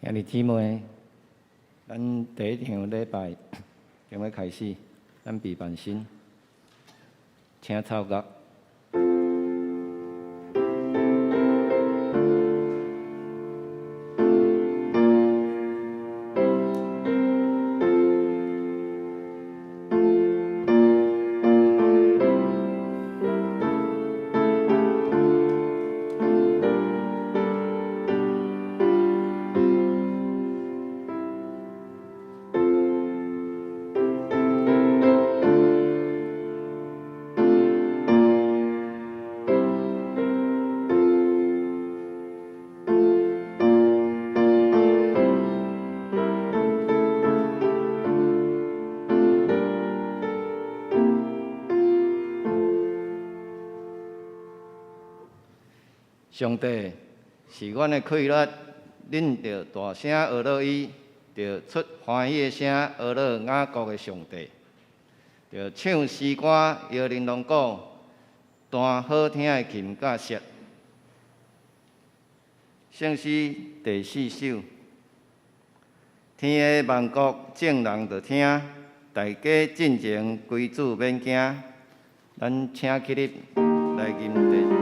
兄弟姊妹，咱第一场礼拜将要开始，咱备办心，请操乐。上帝是阮的快乐，恁着大声学乐伊，着出欢喜的声学乐雅各的上帝，着唱诗歌摇玲珑鼓，弹好听的琴甲瑟。圣诗第4首，天下万国众人着听，大家进前归主免惊。咱请起立来吟唱。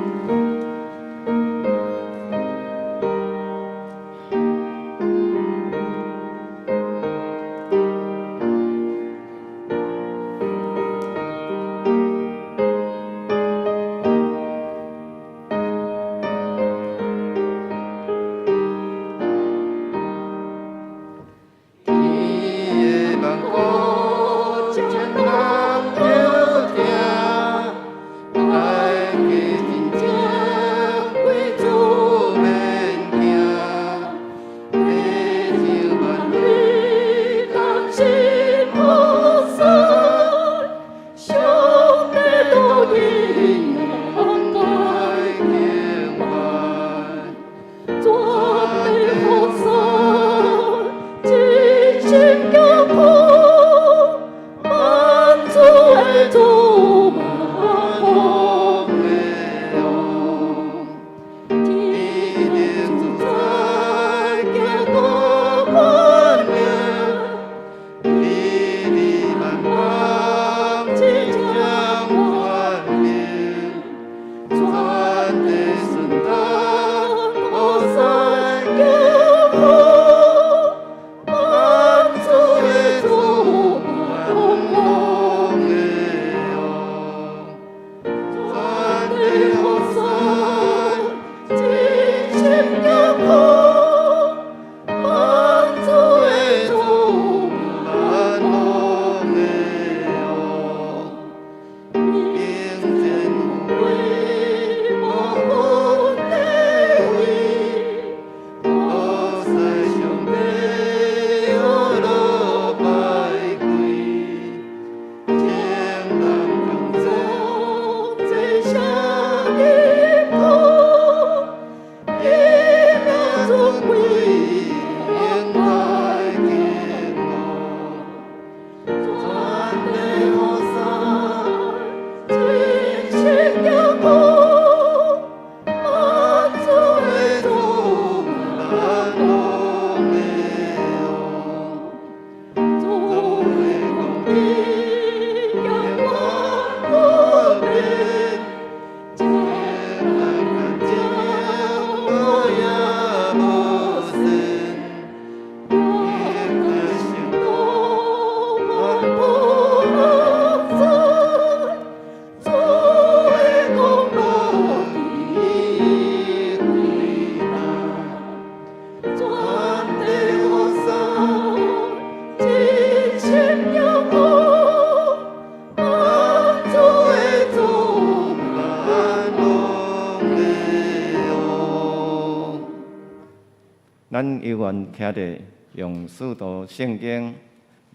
咱犹原听着用使徒圣经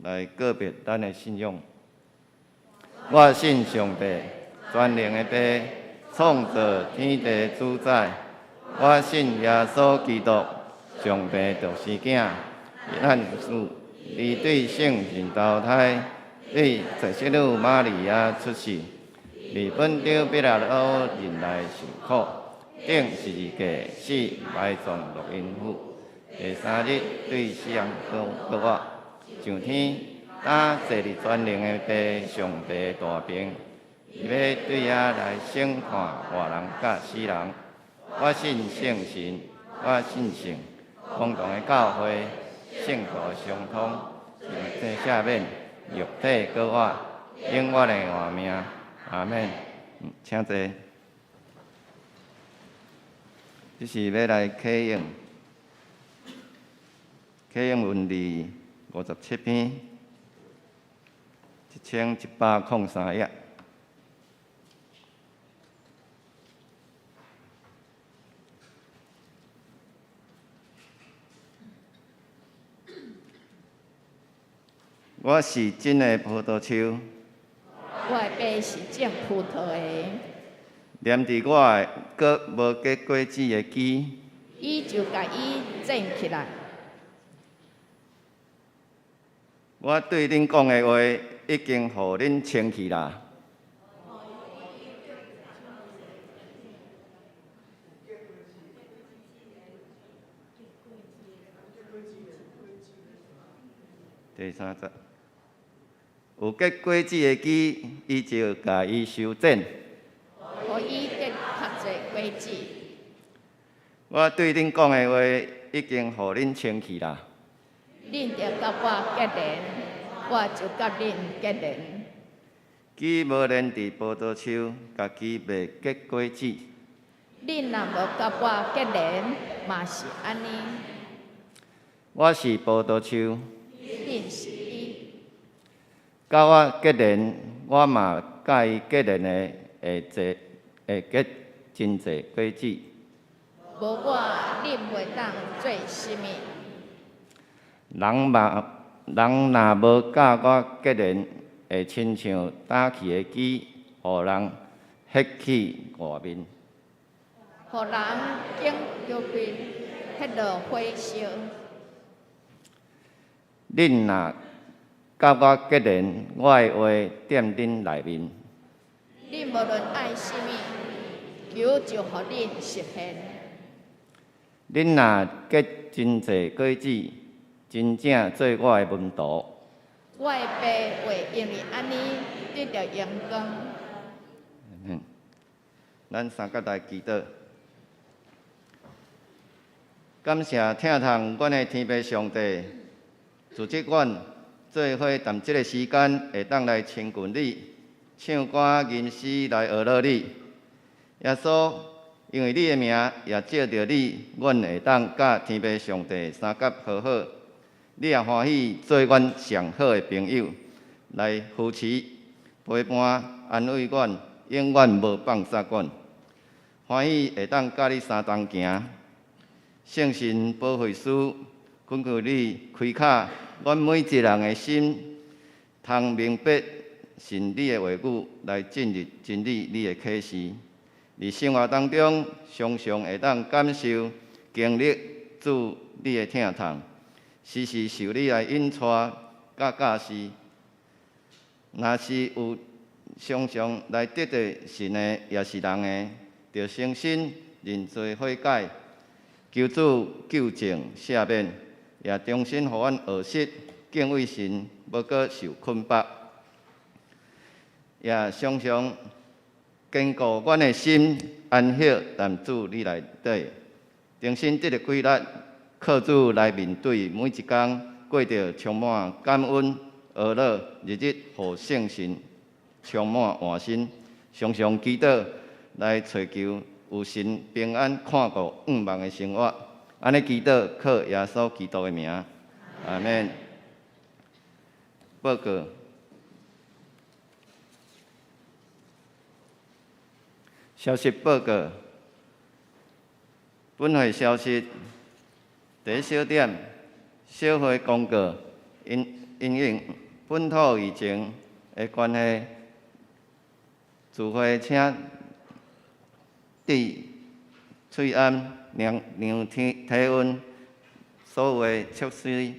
来告别咱的信仰。我信上帝，全能的爸，创造天地主宰。我信耶稣基督，上帝独生囝，咱主，伊对圣神投胎，对十色女玛利亚出世，伫本场彼拉多人来受苦，顶十字架死埋葬录音府。第三日对世人告我，上天打坐伫全能的爸上帝大兵，伊要对遐来审判活人甲死人。我信圣神，我信圣，共同的教会，圣徒相通，圣赦免，肉体搁我，永远的活命。阿免。请坐。这是要来启用文字57篇，1103页。我是真的葡萄树，我的爸是种葡萄的，黏伫我的搁无结果子的枝，伊就甲伊种起来。我对恁讲的话已经互恁清去啦。第三节，有结果子的枝，伊就甲伊修剪。互伊结较侪果子。我对恁讲的话已经互恁清去啦。恁着甲我结连，我就甲恁结连。枝无连伫葡萄树，家己袂结果子。恁若无甲我结连，嘛是安尼。我是葡萄树，恁是伊，甲我结连，我嘛甲伊结连的会结真侪果子。无我恁袂当做甚物。人若无甲我结连，会亲像打去的枝，互人ฮ็去外面。互人经叫规迄落火烧。恁若甲我结连，我的话踮恁内面。恁无论爱甚物，求就互恁实现。恁若结真侪果子，真正做我的门徒。我的爸会因为安尼得到阳光。咱三角来祈祷，感谢听从阮的天父上帝，组织阮做伙谈即个时间，会当来亲近你，唱歌吟诗来学乐你。耶稣，因为你的名也借着你，阮会当甲天父上帝三角和好。你也欢喜做阮上好的朋友，来扶持、陪伴、安慰阮，永远无放下阮。欢喜会当甲你相同行，圣神保惠师，恳求你开卡阮每一人的心，通明白神你的话语，来进入真理你的启示。伫生活当中，常常会当感受、经历主你的疼痛，时时受你来引带、甲教示。若是有常常来得到神的，也是人的，着诚心认罪悔改，求主救正赦免，也重新互阮学习敬畏神，要搁受困绑，也常常坚固阮的心，安息谈主你内底，重新得到规律，靠主来面对每一天，过着充满感恩、乐乐日日，互圣神充满换心，常常祈祷来找求有神平安看顾永望的生活。安尼祈祷，靠耶稣基督的名，阿免。报告。消息报告。本会消息：第一小点，小会公告，因应本土疫情的关系，自会请对翠安量体温所有的措施，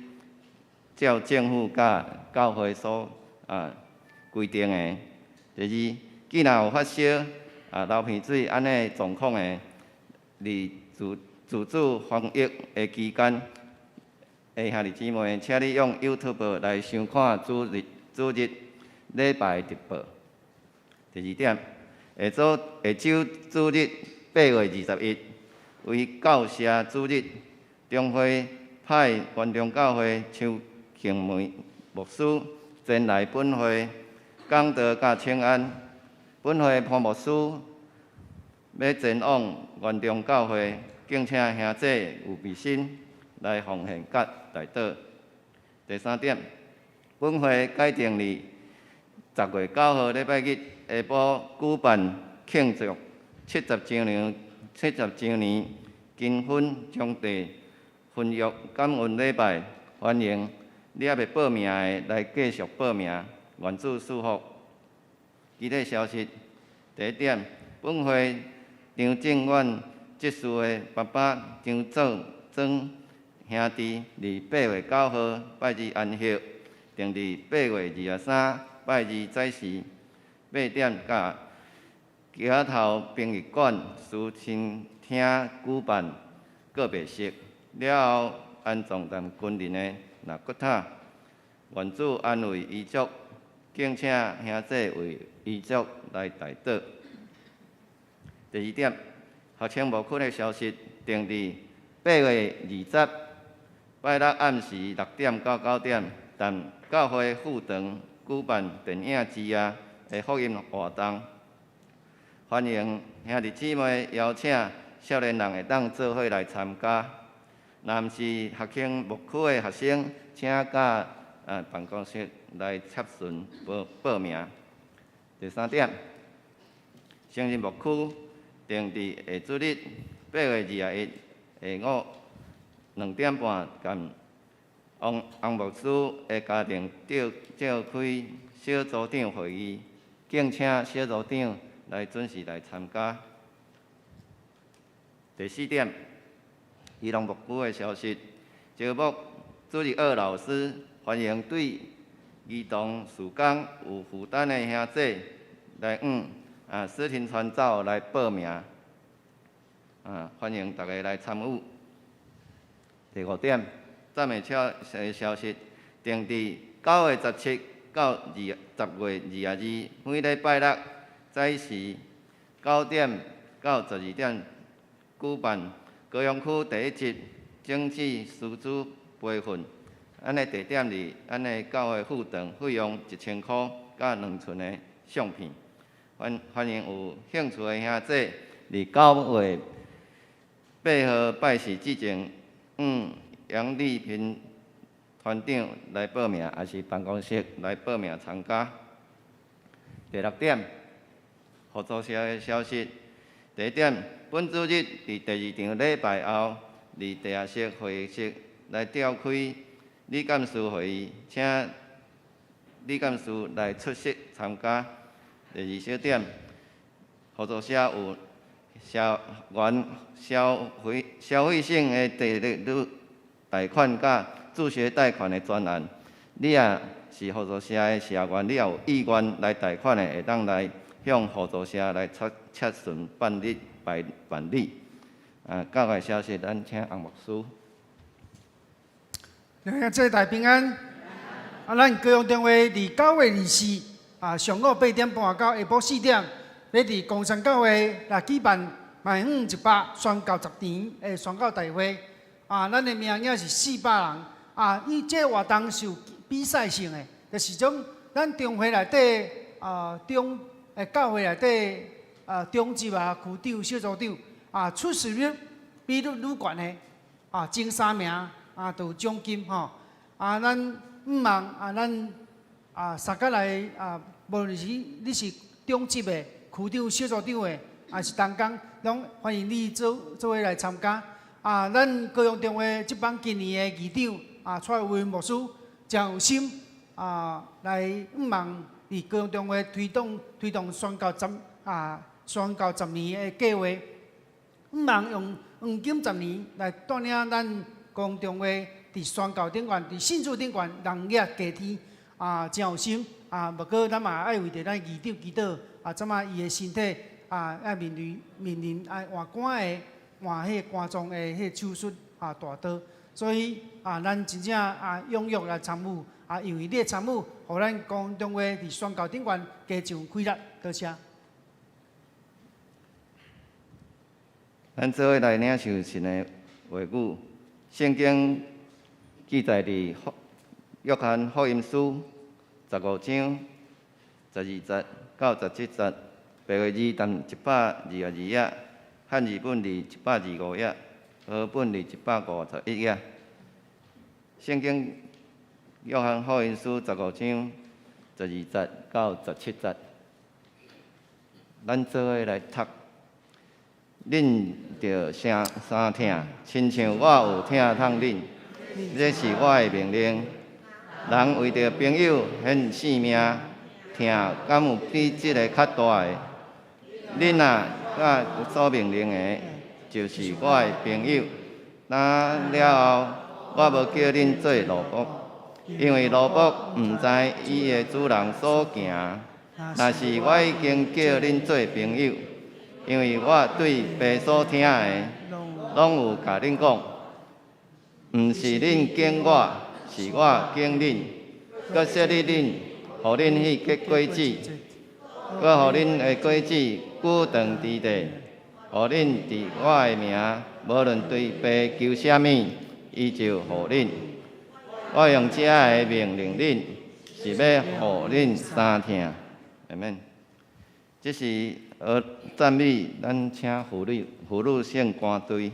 照政府甲教会所规定的。第二，既然有发烧流鼻水安尼状况的，自主防疫的期间，兄弟姊妹，请你用 YouTube 来收看主日礼拜直播。第二点，下周主日8月21日为教社主日，中会派关中教会邱庆梅牧师前来本会讲道甲请安。本会潘牧师要前往关中教会，敬请兄姐有备心来奉献甲代祷。第三点，本会改定于10月9号礼拜日下晡举办庆祝70周年金婚将地婚约感恩礼拜，欢迎你还未报名的来继续报名，愿主祝福。具体消息：第一点，本会张正远执事的爸爸张作庄兄弟于8月9号拜日安息，定于8月23拜日早时8点甲街头殡仪馆私亲厅举办告别式，了后安葬在军人的纳骨塔，愿主安慰遗族。敬请兄姐为遗族来代祷。第二点，学青牧区的消息定于8月20拜六暗时6点到9点，但教会副堂举办电影之夜的福音活动，欢迎兄弟姊妹邀请少年人会当做伙来参加。若毋是学青牧区的学生，请甲办公室来洽询报名。第三点，成人牧区定伫下主日8月21日下午2点半，甲王牧师的家庭召开小组长会议，敬请小组长来准时来参加。第四点，宜农牧区的消息，招募主日学老师。欢迎对儿童事工有负担的兄姐来视听传召来报名，欢迎大家来参与。第五点，赞美消息定伫9月17到10月22日，每礼拜六早时9点到12点举办高雄区第一集政治师资培训。咱的地点是咱的教会副堂，费用1000块，甲2寸的相片。欢迎有兴趣的兄姐，伫9月8号拜四之前，杨丽萍团长来报名，还是办公室来报名参加。第六点，合作社的消息。第一点，本主日伫第2场礼拜后，伫地下室会议室来召开理监事会议，请理监事来出席参加。第二小点，合作社有消费性的利率贷款甲助学贷款的专案，你也是合作社的社员，你也有意愿来贷款的，会当来向合作社来洽询办理。教会消息，咱请洪牧师。兄姐大平安。咱高雄中会伫9月24上午8点半到下晡4点，要伫公山教会来举办万园100宣教10年的宣教大会。咱的名额是400人。伊这活动是有比赛性的，就是种咱中会内底教会内底中级区长、小组长出席率比率愈悬的前3名。就有奖金吼，咱毋望咱三甲来无论是你是中级的区长、小组长的，还是同工，拢欢迎你做伙来参加。咱高雄中会即帮今年的议长蔡伟牧师真有心来毋望伫高雄中会推动宣教10年的计划，毋望用黄金10年来带领咱。公中会伫宣教顶悬，伫信主顶悬，人业家天真有心无过咱嘛爱为着咱议长祈祷怎伊的身体爱面临换肝的换迄肝脏的迄手术大刀，所以咱真正踊跃来参与因为你的参与，互咱公中会伫宣教顶悬加上快乐，多谢。咱做伙来领受神的话语。圣经记载伫约翰福音书15章12节到17节，白话字谈122页，汉语本字125页，和本字151页。圣经约翰福音书15章12节到17节，咱做伙来读。恁着啥听，亲像我有听通恁，这是我的命令。人为着朋友献性命，听敢有比这个较大的？恁甲所命令的，就是我的朋友。那了后，我无叫恁做奴仆，因为奴仆毋知伊的主人所行。但是我已经叫恁做朋友。因为我对爸所听的，拢有甲恁讲，毋是恁敬我，是我敬恁，搁设立恁，互恁去结果子，搁互恁的果子久长伫地，互恁伫我的名，无论对爸求啥物，伊就互恁。我用这个命令恁，是要互恁三听，阿免。这是赞美，咱请妇女圣歌队。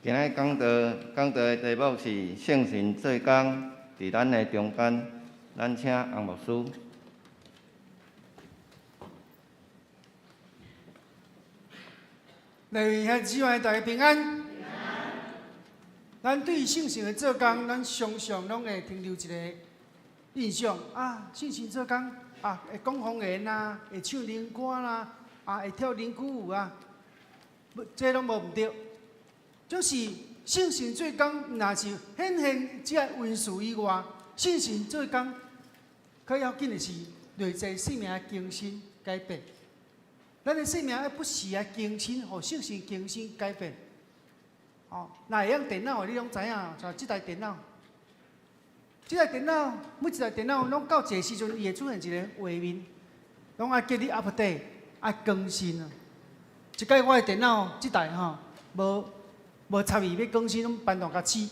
今日讲道的题目是圣神做工，伫咱的中间，咱请洪牧师。来，希望大家平安。咱对圣神的做工，咱常常拢会停留一个印象啊，圣神做工啊，会讲方言啦，会唱灵歌啦，啊，会跳灵鼓舞啊，这拢无毋对。就是圣神做工，若是显现这文字以外，圣神做工，较要紧的是内在生命的更新改变。咱的生命要不时啊更新，互圣神更新改变。哦，那会用电脑的，你拢知影，就即台电脑。即台电脑，每一台电脑拢到一个时阵，伊会出现一个画面，拢爱叫你 update， 爱更新啊。一摆我的电脑即台吼，无插伊要更新，拢搬动甲试。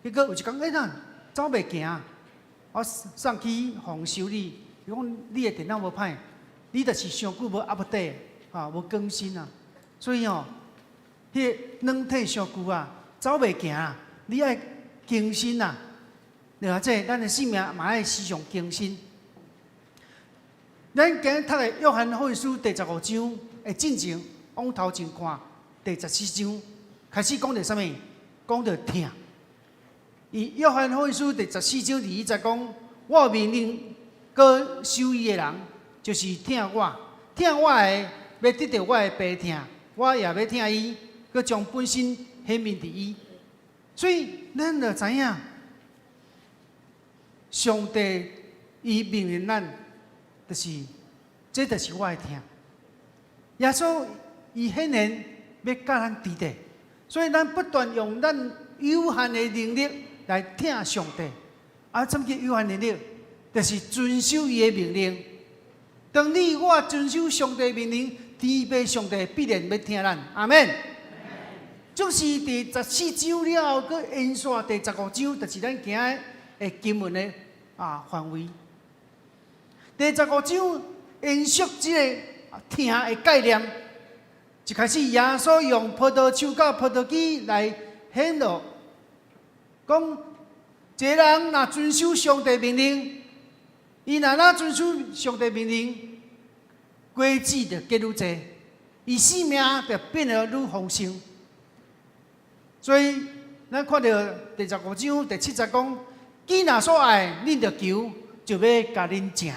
结果有一工，咱走袂行，我送去互修理，伊讲你的电脑无歹，你就是上久无 update， 啊，无更新啊，所以吼。迄个软体上久啊，走袂行啊，你爱更新啊，对啊，这咱的生命嘛爱时常更新。咱今日读的约翰福音书第15章的进前往头前看，第14章开始讲到啥物？讲到听。伊约翰福音书第14章第20讲，我命令各受益的人，就是听我的，要得到我的爸听，我也要听伊。佮将本身显明伫伊，所以咱就知影，上帝伊命令咱，这就是我的听。耶稣伊显然要教咱伫地，所以咱不断用咱有限的能力来听上帝。啊，怎叫有限能力？就是遵守伊的命令。当你我遵守上帝的命令，天父上帝必然要听咱。阿门。就是第14章了后，佮延续第15章，就是咱今日的经文的范围。第15章延续这个听的概念，一开始耶稣用葡萄树甲葡萄枝来显露，讲一个人若遵守上帝命令，伊若遵守上帝命令，果子就结愈多，伊生命就变得愈丰盛。所以，咱看到第15章第70讲，囡仔所爱，恁着求，就要甲恁食。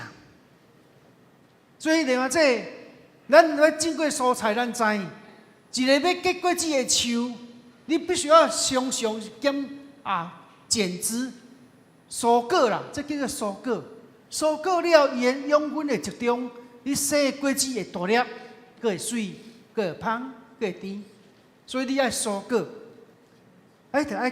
所以，另外咱要种过蔬菜，咱知，一个要结果子的树，你必须要常常剪枝、收果啦，这叫做收果。收果了，伊的养分会集中，你生的果子会大粒，佫会水，佫会香，佫会甜。所以你爱收果。就爱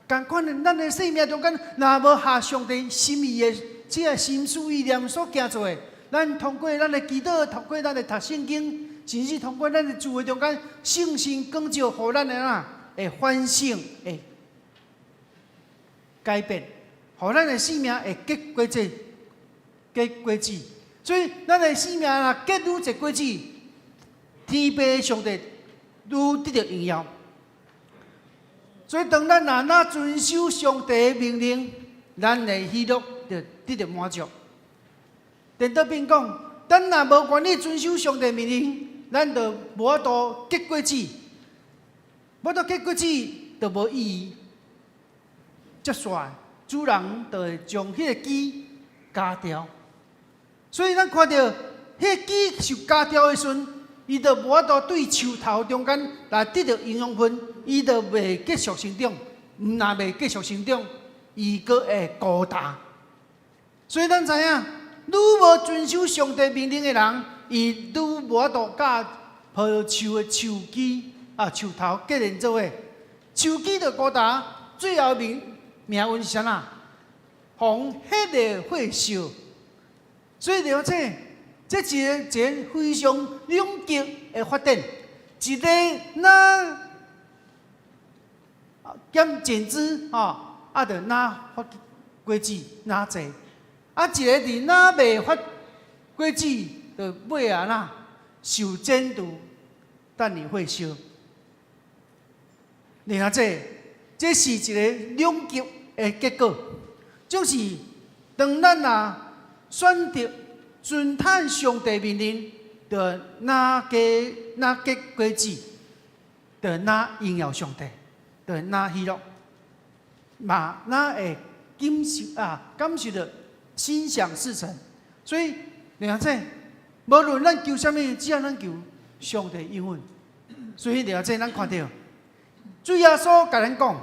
共款的，咱的生命中间，若无下上帝心意的这个心思意念所行做的，咱通过咱的祈祷，通过咱的读圣经，甚至通过咱的聚会中间，圣神光照，互咱的会反省，会改变，互咱的生命会结果子，结果子。所以，咱的生命若结愈一果子，天父上帝愈得到荣耀。所以，当咱若遵守上帝的命令，咱的喜乐就得到满足。电导兵讲，咱若无愿意遵守上帝的命令，咱就无法度结果子，无法度结果子就无意义。接下来，主人就会将迄个枝割掉。所以，咱看到迄个枝受割掉的时阵，伊就无法度对树头中间来得到营养分。伊就袂继续成长，若袂继续成长，伊阁会孤单。所以咱知影，愈无遵守上帝命令的人，伊愈无法度甲葡萄树的树枝树头结连做伙。树枝就孤单，最后命运是啥？红迄个火烧。所以了解，这一个非常两极的发展，一个减减脂就哪发果子哪济，一个伫哪未发果子，就尾受煎煮，等于火烧。你看这是一个两极的结果，就是当咱选择遵探上帝命令，就哪结果子，就哪荣耀上帝。就会拿喜乐，嘛那会感受到心想事成。所以，了解，无论咱求什么，只要咱求上帝应允。所以了解，咱看到，主耶稣甲咱讲，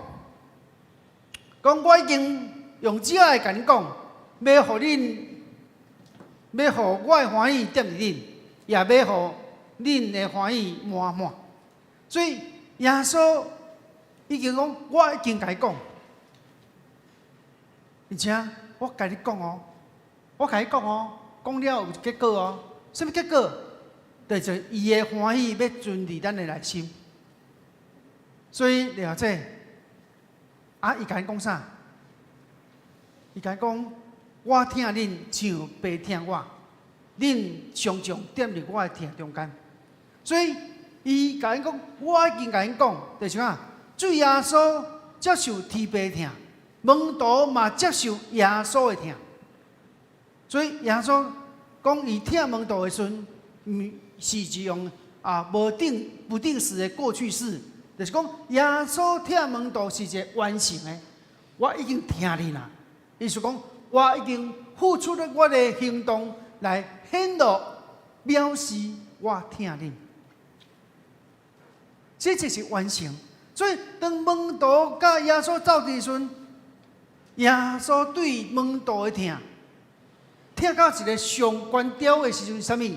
我已经用这来甲恁讲，要互恁，要互我的欢喜踮伫恁，也要互恁的欢喜满满。所以耶稣已经讲，我已经甲你讲，而且我甲你讲哦，我甲你讲哦，讲了有结果哦。什么结果？就是伊的欢喜要存伫咱的内心。所以了解，伊甲你讲啥？伊甲你讲，我疼恁像爸疼我，恁常常踮伫我的疼中间。所以伊甲你讲，我已经甲你讲，就是啥？主耶稣接受天父疼，门徒嘛接受耶稣的疼。所以耶稣讲伊疼门徒的时阵，是一用不定时的过去式，就是讲耶稣疼门徒是一个完成的。我已经疼你啦，意思讲我已经付出了我的行动来显露表示我疼你，这就是完成。所以当门徒甲耶稣走的时阵，耶稣对门徒的疼到一个上关调的时阵，什么？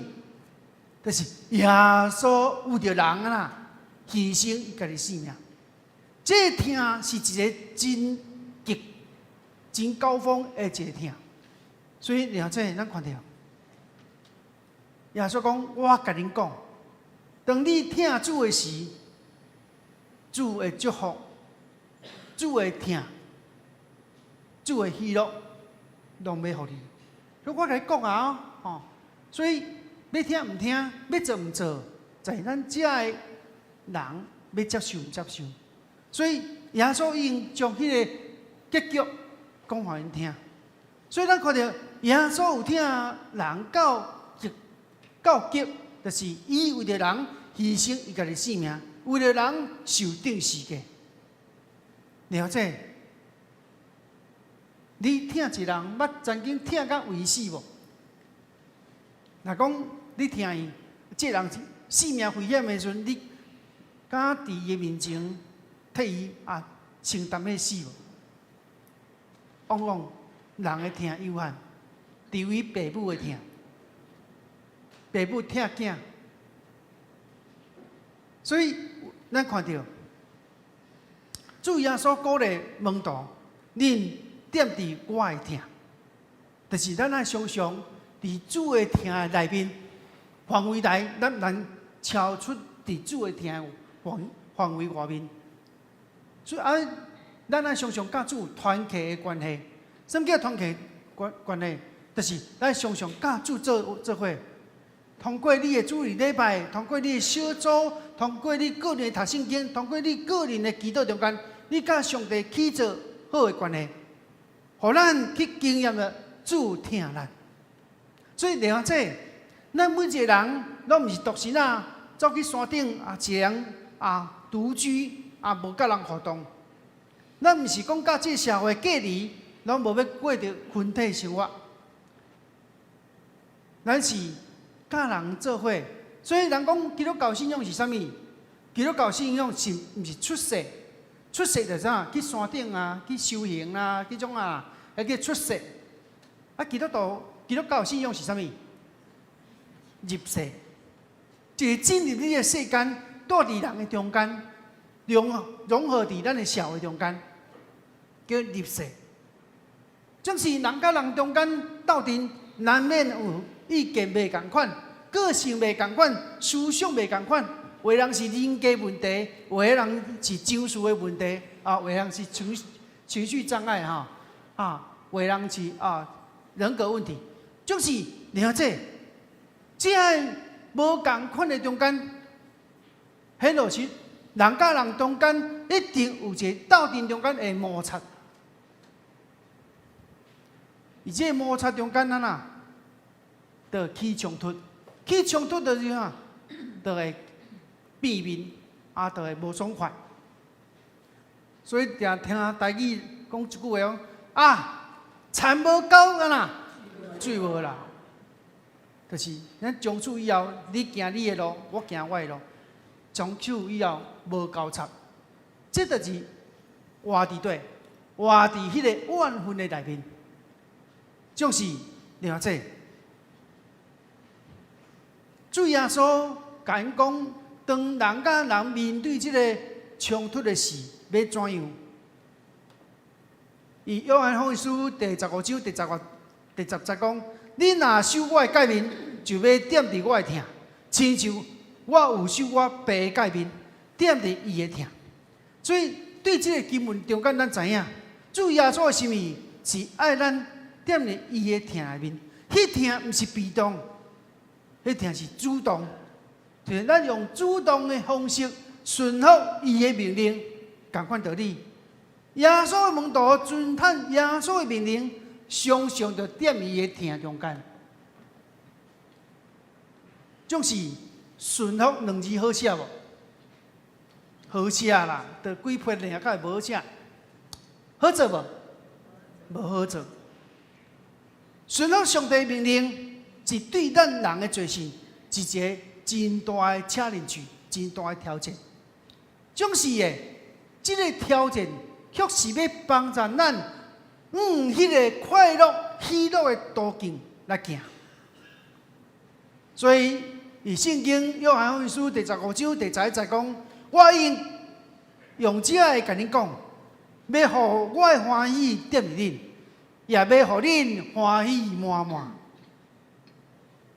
就是耶稣为着人啊，牺牲伊家己性命。这疼是一个真高峰的一个疼。所以了解，咱看到耶稣讲：“我甲恁讲，当你疼主的时，主的祝福、主的疼、主的喜乐，拢要互你。”所以我甲你讲啊，所以要听唔听，要做唔做，在咱遮的人要接受唔接受。所以耶稣已经将迄个结局讲互因听。所以咱看到耶稣有听人到结，就是伊为着人牺牲伊家己性命，为了人受定死价。了解？你疼一人，捌曾经疼到为死无？若讲你疼伊，这人性命危险的时阵，你敢伫伊面前替伊承担迄死无？往往人的疼有限，除于父母的疼，父母疼囝，所以咱看到主耶稣鼓励门徒，恁踮伫我的疼，就是咱常常伫主的疼的内面范围内，咱难超出伫主的疼范围外面。所以咱常常甲主团契的关系。什么叫团契关系？就是咱常常甲主做伙，通过你的主日礼拜，通过你的小组，通过你个人的读圣经，通过你个人的祈祷中间，你甲上帝起做好的关系，互咱去经验了主疼咱。所以了解，咱每一个人拢毋是独身走去山顶一个人独居无甲人互动。咱毋是讲甲这个社会隔离，拢无要过着群体生活。咱是甲人做伙，所以人讲基督教信仰是啥物？基督教信仰是毋是出世？出世就是啥？去山顶去修行迄种叫出世。基督教信仰是啥物？入世，就是进入你的世间，住伫人的中间，融合伫咱的社会中间，叫入世。总是人甲人中间斗阵，难免有意见袂共款，个性袂共款，思想袂共款。有的人是人格问题，有的人是情绪的问题，有的人是情绪障碍有的人是人格问题。总是了解，这无共款的中间，很落实，人甲人中间一定有一个斗阵中间的摩擦。而这摩擦中间就起冲突，起冲突就是就会变面，就会无爽快。所以常听台语讲一句话哦，啊，田无够啊呐，水无流。就是咱从此以后，你行你的路，我行我的路，从此以后无交叉。这就是活伫对，活伫迄个怨恨的内面。总是了解，主耶稣甲因讲，当人甲人面对这个冲突的事，要怎样？以约翰福音书第15章第10节讲：你若受我的诫命，就要踮伫我的疼，亲像我有受我爸的诫命，踮伫伊的疼。所以对这个经文中间，咱知影，主耶稣的心意是爱咱踮伫伊的疼内面。迄疼毋是被动，迄疼是主动，就是咱用主动的方式顺服伊的命令，同款道理。耶稣的门徒遵趁耶稣的命令，常常就踮伊的疼中间。总是顺服两字好写无？好写啦，就几篇尔，才会无好写。好做无？无好做。顺服上帝命令，是对咱人的罪行，是一个真大的请人去，真大的挑战。总是的，这个挑战却是要帮助咱迄个快乐、喜乐的途径来行。所以，以圣经约翰福音书第15章第11节讲：我用这个甲恁讲，要互我的欢喜踮伫恁，也要互恁欢喜满满。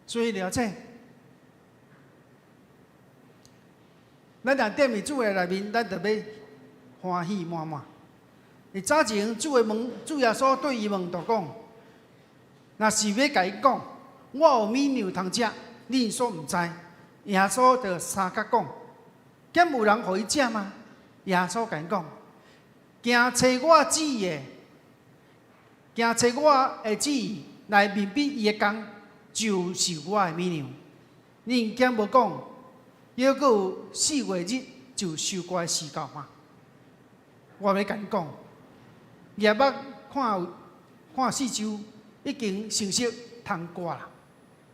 所以了解，咱若踮伫主的内面，咱就要欢喜满满。早前主耶稣对伊门徒讲：若是要甲伊讲，我有米牛通食，恁所毋知。耶稣就三角讲：敢有人互伊食吗？耶稣甲因讲：行找我旨意的，行找我的旨意来面壁伊的工，就是我的米牛。恁敢无讲，犹阁有4月日就收我的时到吗？我要甲你讲，夜捌看四周，已经成熟通过啦。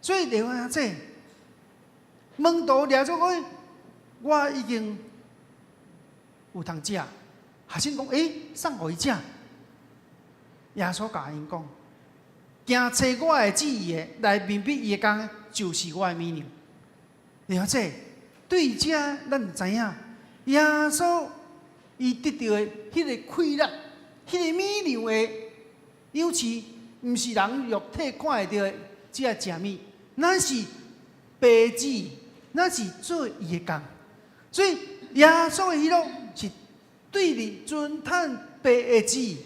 所以另外这门徒掠做讲，我已经有通食。学生讲，送互伊食。耶稣甲因讲，行找我的旨意的，来面壁伊的工，就是我的米牛。了解，对这咱知影，耶稣伊得到的迄个快乐，迄个米牛的优势，毋是人肉体看会到的，只爱食米，那是白子，那是做伊的工。所以耶稣的喜乐是对立尊趁白的旨意，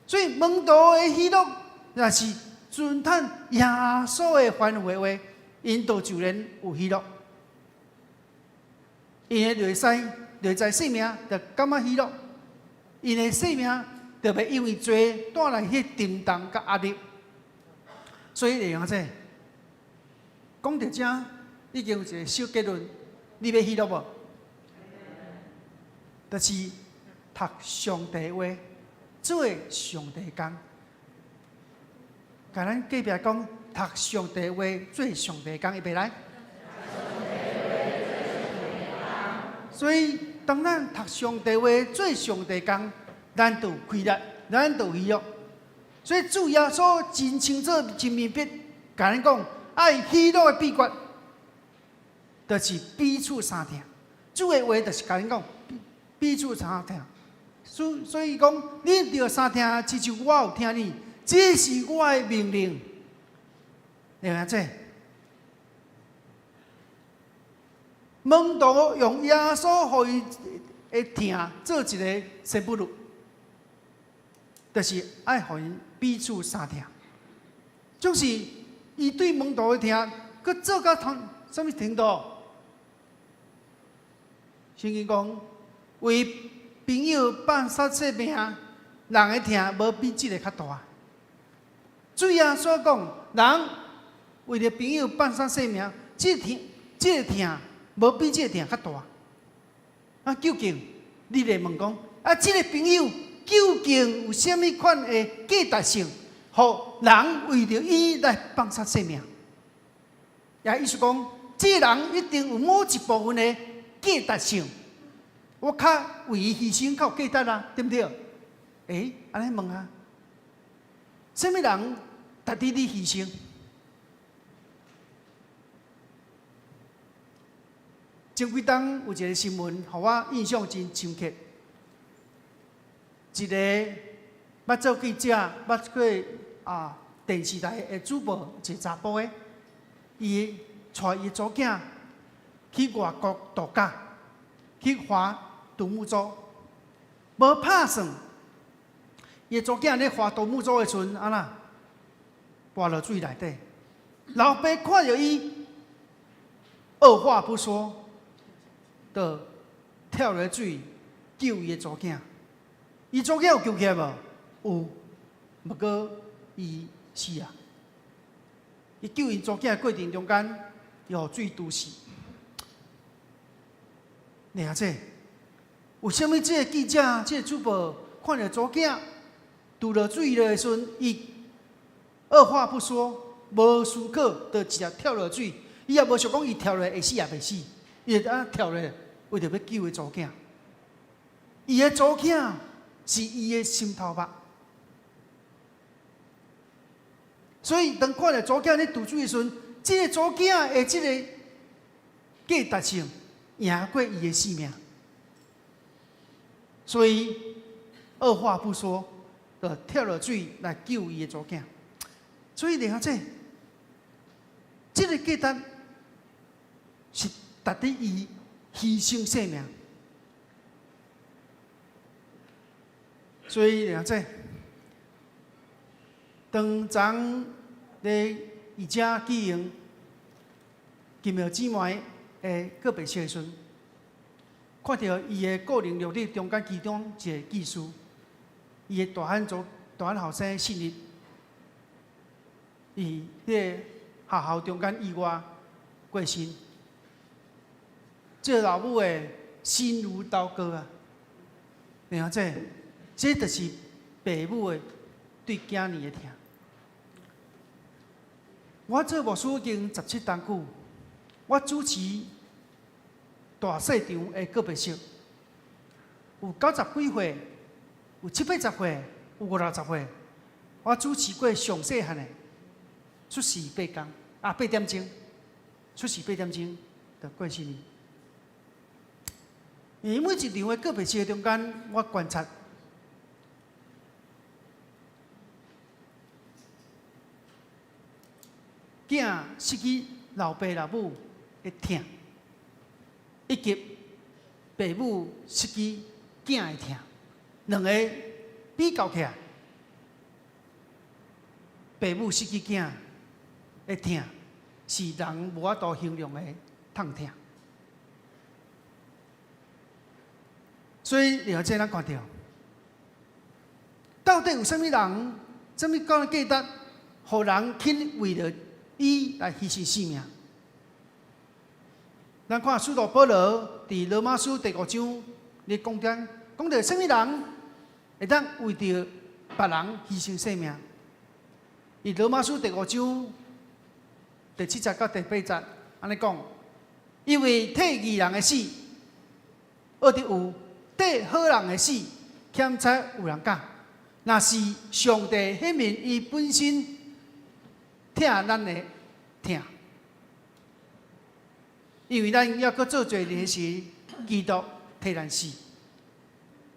所以门徒的喜乐也是尊趁耶稣的吩咐的话，因都自然有喜乐。因的落在生命，就感觉喜乐；因的生命，就袂因为罪带来迄沉重甲压力。所以会用这讲到这，已经有一个小结论：你要喜乐无？就是读上帝话，做上帝工。甲咱隔壁讲，读上帝话，做上帝工，预备来。所以，当咱读上帝话、做上帝工，咱就有快乐，咱就有喜乐。所以主耶稣真清楚、真明白，甲咱讲，爱喜乐的秘诀，就是彼此相听。主的话就是甲咱讲，彼此相听。所以讲，你着相听，亲像我有听你，这是我的命令。你看这。门徒用耶稣予伊的疼做一个新不律，就是爱予因彼此相听。总是伊对门徒的疼，佮做到什么程度？圣经讲，为朋友放杀性命，人的疼无比这个较大。主耶稣讲，人为了朋友放杀性命，这个疼。无比这个疼较大，究竟你来问讲，啊，这个朋友究竟有啥物款的价值性，互人为着伊来放杀性命？也意思讲，这个人一定有某一部分的价值性，我较为伊牺牲较有价值啊，对不对？安尼问啊，什么人值得你牺牲？前几天有一个新闻，互我印象真深刻。一个捌做记者、捌过电视台的主播，一个查甫的，伊带伊祖囝去外国度假，去划独木舟，无拍算，伊祖囝咧划独木舟的时阵，安那跌落水内底，老爸看到伊，二话不说。就跳落水救伊的祖囝，伊祖囝有救起来无？有，不过伊死啊！伊救伊祖囝的过程中间，有水毒死。你这为什么这个记者、这个主播看到祖囝渡落水的时阵，伊二话不说，无思考，就直接跳落水。伊也无想讲伊跳落会死也袂死，伊就跳落。为着要救伊祖囝，伊的祖囝是伊的心头肉，所以当看到祖囝咧渡水的时阵，这个祖囝的这个价值性赢过伊的性命，所以二话不说，就跳落水来救伊的祖囝。所以你看这个价值是值得伊。牺牲性命，所以了解，当昨咧义者举行金庙姊妹的告别式的时阵，看到伊的个人历历中间其中一个技术，伊的大汉后生生日，伊迄个学校中间意外过身。这老母的心如刀割啊！你看这就是父母的对囝儿的疼。我做牧师已经17年久，我主持大细场的告别式，有90几岁，有70、80岁，有50、60岁。我主持过上细汉的，出世8天，8点钟，出世8点钟就过身去。因每一场的告别式中间，我观察，囝失去老爸老母的疼，以及父母失去囝的疼，两个比较起来，父母失去囝的疼，是人无法度形容的痛疼。所以，了解咱看到，到底有啥物人、啥物讲的价值，互人肯为了伊来牺牲性命？咱看使徒保罗伫罗马书第5章咧讲到啥物人会当为着别人牺牲性命？伫罗马书第5章第7节到第8节，安尼讲，因为替义人的死，恶得有。对好人的死，欠彩有人讲，那是上帝显明伊本身疼咱的疼，因为咱要搁做罪人时，基督替咱死。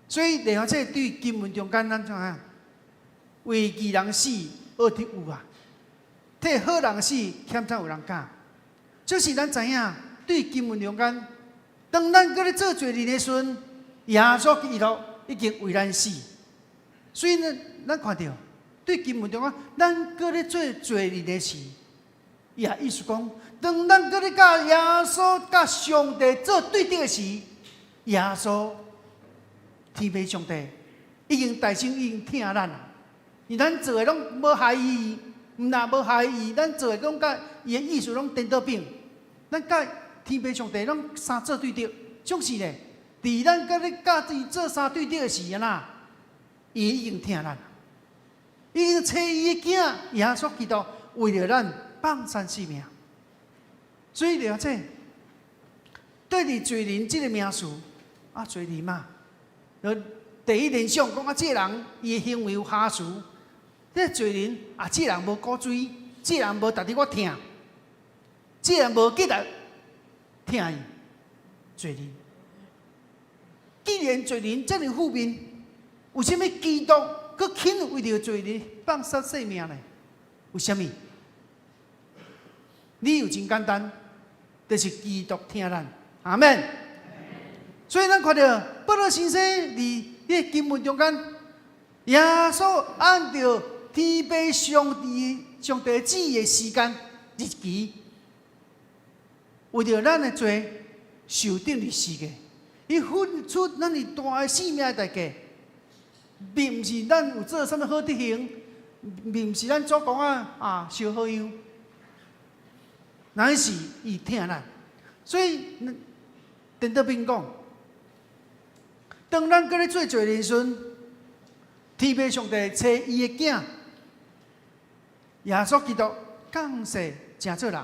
所以，然后这对经文中间咱怎样？为义人死，恶得有啊；替好人死，欠彩有人讲。这是咱知影对经文中间，当咱搁咧做罪人的时阵。耶稣基督已经为咱死，所以呢，咱看到对经文中讲，咱搁咧做罪人的事，也意思讲，当咱搁咧甲耶稣、甲上帝做对敌的时，耶稣天父上帝已经大声已经疼咱啦，而咱做的拢无害伊，毋但无害伊，咱做的拢甲伊的意思拢颠倒变，咱甲天父上帝拢相做对敌，总是咧。伫咱甲咧教伊做三对调的时阵啊，伊已经听咱，已经找伊的囝耶稣基督为了咱放产性命。所以了解，对伫罪人这个名词啊，罪人嘛，第一联想讲啊，这个人伊的行为有瑕疵，这个罪人啊，这个人无古锥，这个人无值得我听，这个人无记得听伊，罪人。既然罪人这么负面，为什么基督佮肯为着罪人放杀性命呢？为什么？理由真简单，就是基督听咱，阿门。所以咱看到保罗先生伫迄经文中间，耶稣按照天父上帝的旨意的时间日期，为着咱的罪受定于世界。伊付出咱哩大个性命的代价，并毋是咱有做啥物好德行，并毋是咱做工烧好样，乃是伊听咱。所以，陈德斌讲，当咱搁咧做罪人时，天父上帝找伊的囝，耶稣基督降世成做人，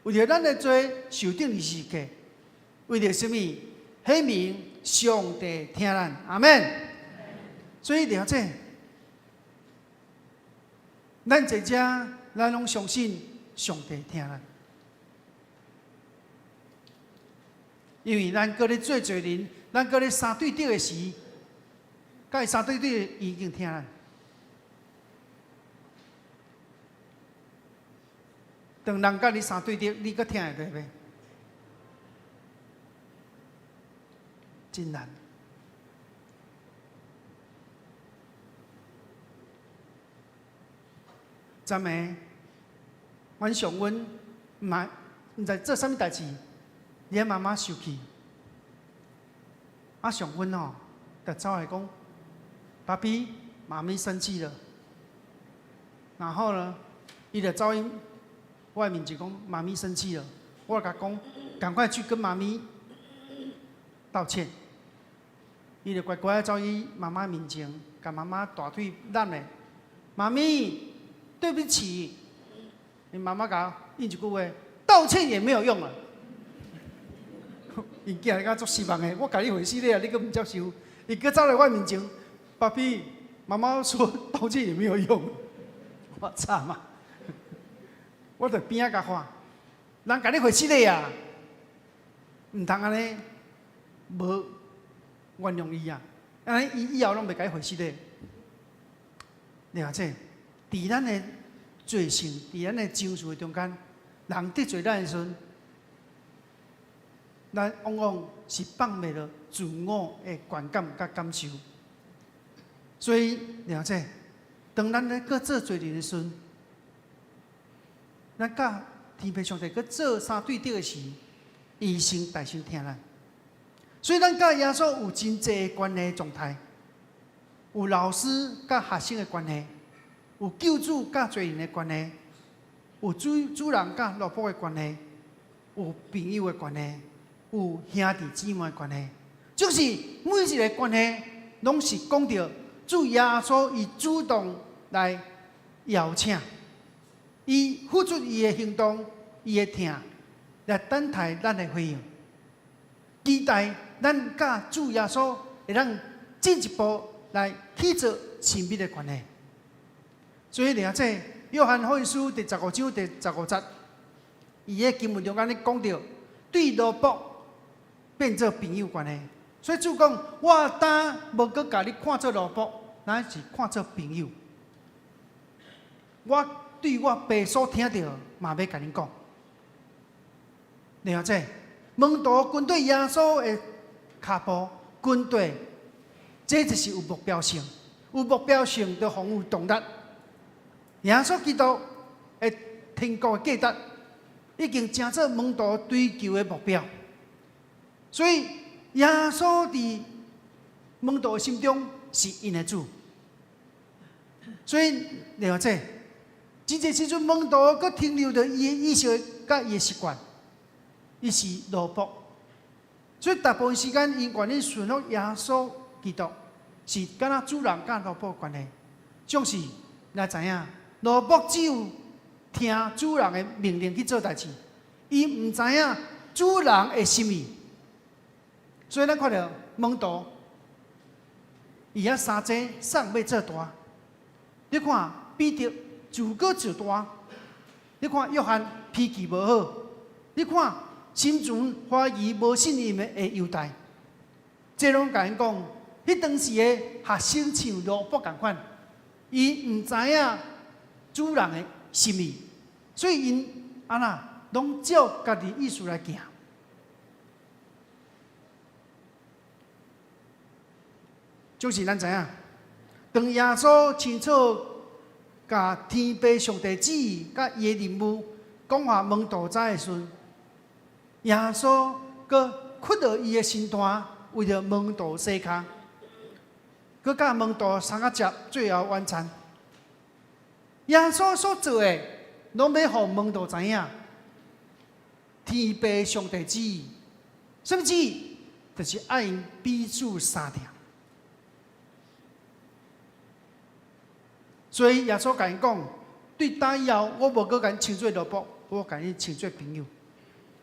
为着咱的罪受定于世界，为着什么？迄名上帝听咱，阿门。所以了解，咱在遮，咱拢相信上帝听咱，因为咱搁咧做罪人，咱搁咧三对调的时，甲伊三对调已经听咱。当人甲你三对调，你搁听会到袂？真难。昨暝阮上阮毋知做啥物代志，你妈妈生气，上阮哦，就走来讲，爸比，妈咪生气了。然后呢，伊就走因我面前讲，妈咪生气了。我甲讲，赶快去跟妈咪道歉。伊就乖乖走去妈妈面前，甲妈妈大腿揽咧。妈咪，对不起。你妈妈甲应一句话，道歉也没有用了。伊囝甲足失望的，我甲你回死咧，你阁唔接受？伊阁走来我面前，爸比，妈妈说道歉也没有用。我惨嘛！我在边仔甲看，人甲你回死咧啊！唔通安尼，无。原谅伊啊！安尼伊以后拢袂甲伊回事咧。了解，伫咱的罪性，伫咱的情绪中间，人得罪咱的时阵，咱往往是放袂了自我的观感甲感受。所以了解，当咱咧搁做罪人的时阵，咱甲天父上帝搁做三对调的时，伊先大声听咱。所以，咱甲耶稣有真济的关系状态，有老师甲学生的关系，有救主甲罪人的关系，有主人甲老婆的关系，有朋友的关系，有兄弟姊妹的关系。就是每一个关系，拢是讲到主耶稣伊主动来邀请，伊付出伊的行动，伊的听，来等待咱的回应，期待。咱甲主耶稣会当进一步来去做亲密的关系。所以了解约翰福音书第15章第15节，伊喺经文中间咧讲到，对罗卜变做朋友关系。所以主讲，我当无搁甲你看做罗卜，乃是看做朋友。我对我爸所听到，嘛要甲恁讲。了解，门徒军队耶稣的脚步军队，这就是有目标性，有目标性就防有动力。耶稣基督的天国的价值，已经成做门徒追求的目标。所以耶稣伫门徒的心中是因的主。所以了解，真侪时阵门徒佫停留着伊的意识甲伊的习惯，伊是奴仆。所以大部分时间，因愿意顺服耶稣基督，是敢若主人甲萝卜关系。总是咱知影，萝卜只有听主人的命令去做代志，伊唔知影主人的心意。所以咱看到门徒，伊遐三姐送要做大。你看彼得自个自大，你看约翰脾气无好，你看心存怀疑无信任的犹大，这拢甲因讲，迄当时的学生像萝卜共款，伊唔知影主人的心意，所以因安那拢照家己意思来行。就是咱知影，当耶稣清楚甲天父上帝旨意、甲伊的任务讲话门徒知的时，耶稣佮屈到伊的身段，为着门徒洗骹，佮甲门徒三个接最后晚餐。耶稣所做的，拢要互门徒知影，天父上帝旨意，什么旨意？就是爱因彼此相听。所以耶稣甲因讲，对打以后，我无搁甲因称作萝卜，我甲因称作朋友。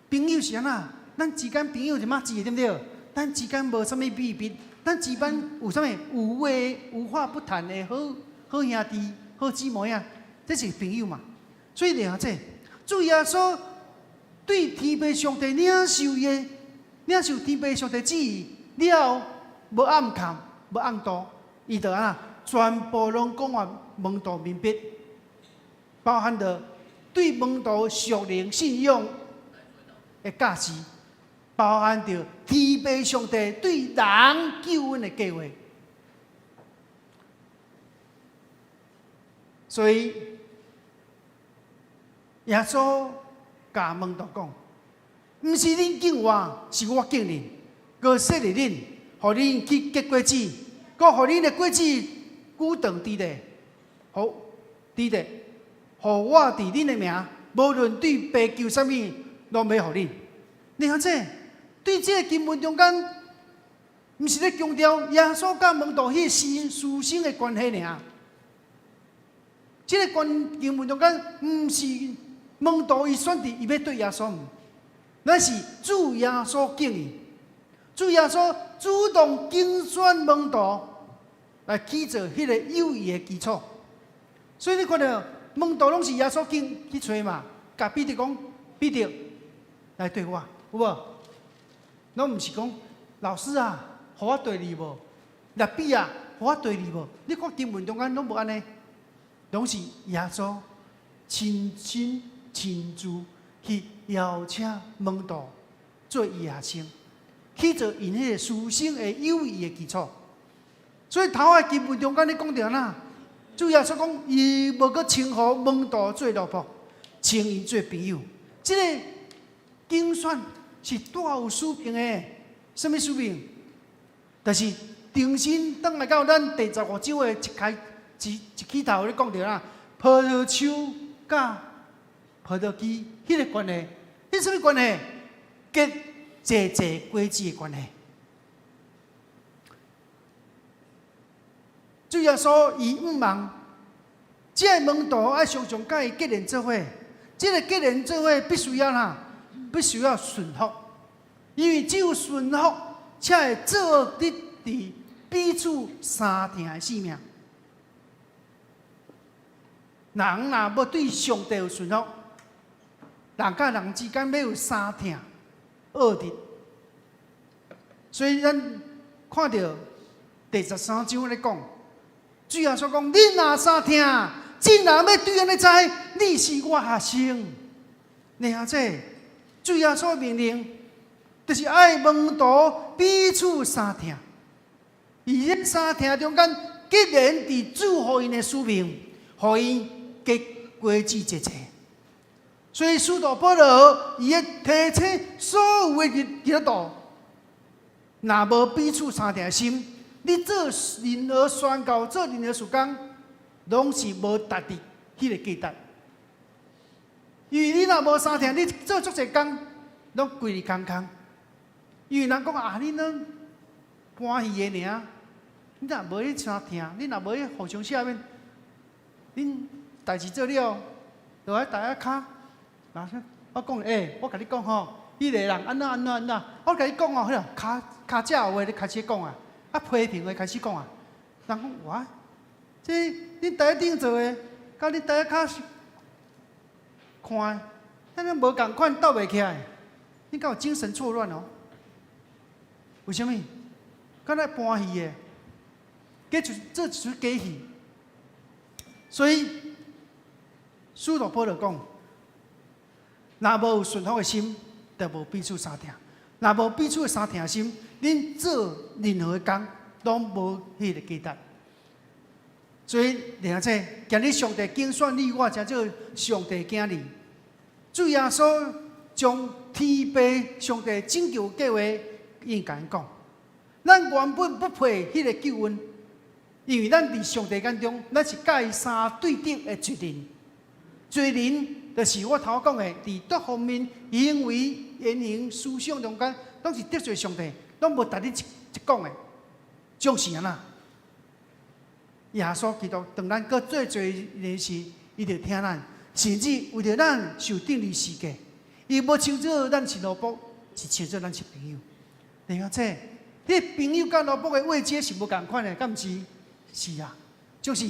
朋友是安那？咱之间朋友就嘛字对不对？咱之间无啥物秘密，咱之间有啥物有话无话不谈的好兄弟、好姊妹啊，这是朋友嘛。所以了解，主耶稣对天父上帝领受天父上帝旨意了，无暗藏，无暗度，伊就安那全部拢讲话门徒明白，包含着对门徒属灵信仰的价值，包含着天父上帝对人救恩的计划。所以耶稣甲门徒讲：，毋是恁敬我，是我敬恁，佮设立恁，互恁去结果子，佮互恁的果子久长伫咧，好伫咧，互我伫恁的名，无论对爸求啥物，拢要互恁。你看这对这个经文中间，毋是咧强调耶稣甲门徒迄个师生的关系尔。这个经文中间，毋是门徒伊选择伊要对耶稣，乃是主耶稣敬伊，主耶稣主动竞选门徒来起造迄个友谊的基础。所以你看到门徒拢是耶稣去找嘛，甲彼得讲：彼得来对我，有无？拢毋是讲老师啊，互我对你无？律比啊，互我对你无？你看经文中间拢无安尼，拢是耶稣亲身亲自去邀请门徒做伊学生，去做因迄个师生的友谊的基础。所以头个经文中间咧讲着哪？主耶稣讲，伊无搁称呼门徒做萝卜，称伊做朋友。这个竞选是带有使命的，什么使命？就是重新转来到咱第15章的一起头咧讲着啦，葡萄树甲葡萄枝迄个关系，迄什么关系？结济果子的关系。主耶稣伊毋茫，这个门徒爱常常甲伊结连做伙，这个结连做伙必须要哪？必须要顺服，因为只有顺服，才会做得伫彼此相听的性命。人若要对上帝有顺服，人甲人之间要有相听、恶的。所以咱看到第13章咧讲。主耶稣讲：“恁若相听，真人要对安尼知，你是我学生。”你看这主耶稣命令，就是爱门徒彼此相听。伊迄相听中间，既然伫祝福因的使命，互因结果子节节。所以使徒保罗伊个提醒所有的基督徒，若无彼此相听的心。你做任何宣告、做任何事工，拢是无达到迄个价值。因为你若无相听，你做足侪工，拢规日空空。因为人讲啊，恁拢欢喜的尔，你若无去啥听，你若无去互相下面，恁代志做了，就爱大家卡。我讲我甲你讲吼，迄个人安怎，我甲你讲哦，迄个卡正有话你开始讲啊，批评话开始讲啊。人讲哇，这恁大家顶做的，甲恁大家卡看，咱无共款斗袂起来，你敢有精神错乱哦？为什么？敢若欢喜的，这就是假戏。所以，使徒保罗讲。若无有顺服的心，就无彼此相听；若无彼此的相听心，恁做任何的工，拢无迄个价值。所以，而且今日上帝拣选你我，才做上帝囝儿。主耶稣将天父上帝拯救计划，应甲咱讲，咱原本不配迄个救恩，因为咱伫上帝眼中，咱是甲伊相对等的罪人，罪人。就是我头讲的，伫各方面行为、言行、思想中间，拢是得罪上帝，拢无达你一讲的，总是安那。耶稣基督当咱搁做罪的时，伊就听咱，甚至为着咱受定律世界，伊无称作咱是奴仆，是称作咱是朋友。你看这，迄朋友甲奴仆的位阶是无共款的，敢毋是？是啊，就是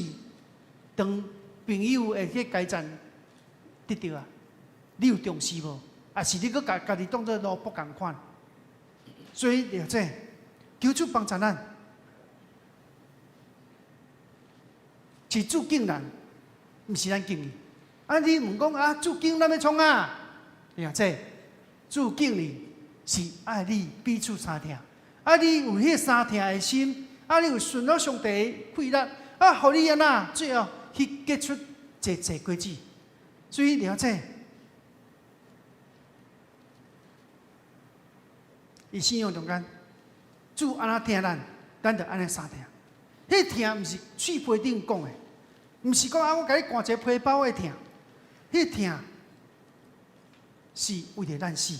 当朋友的迄阶层。得到啊！你有重视无？还是你搁家己当作奴仆共款？所以了解，求主帮助咱，是主敬咱，毋是咱敬伊。你问讲啊，主敬咱要创啊？了解，主敬你是爱你彼此相听，你有迄相听的心，你有顺服上帝的规律，互你安那最后去结出一果子。所以了解，伊信仰中间，主安怎听咱，咱就安尼相听。迄听毋是嘴皮顶讲的，毋是讲我甲你灌一个皮包的听，迄听是为着咱死。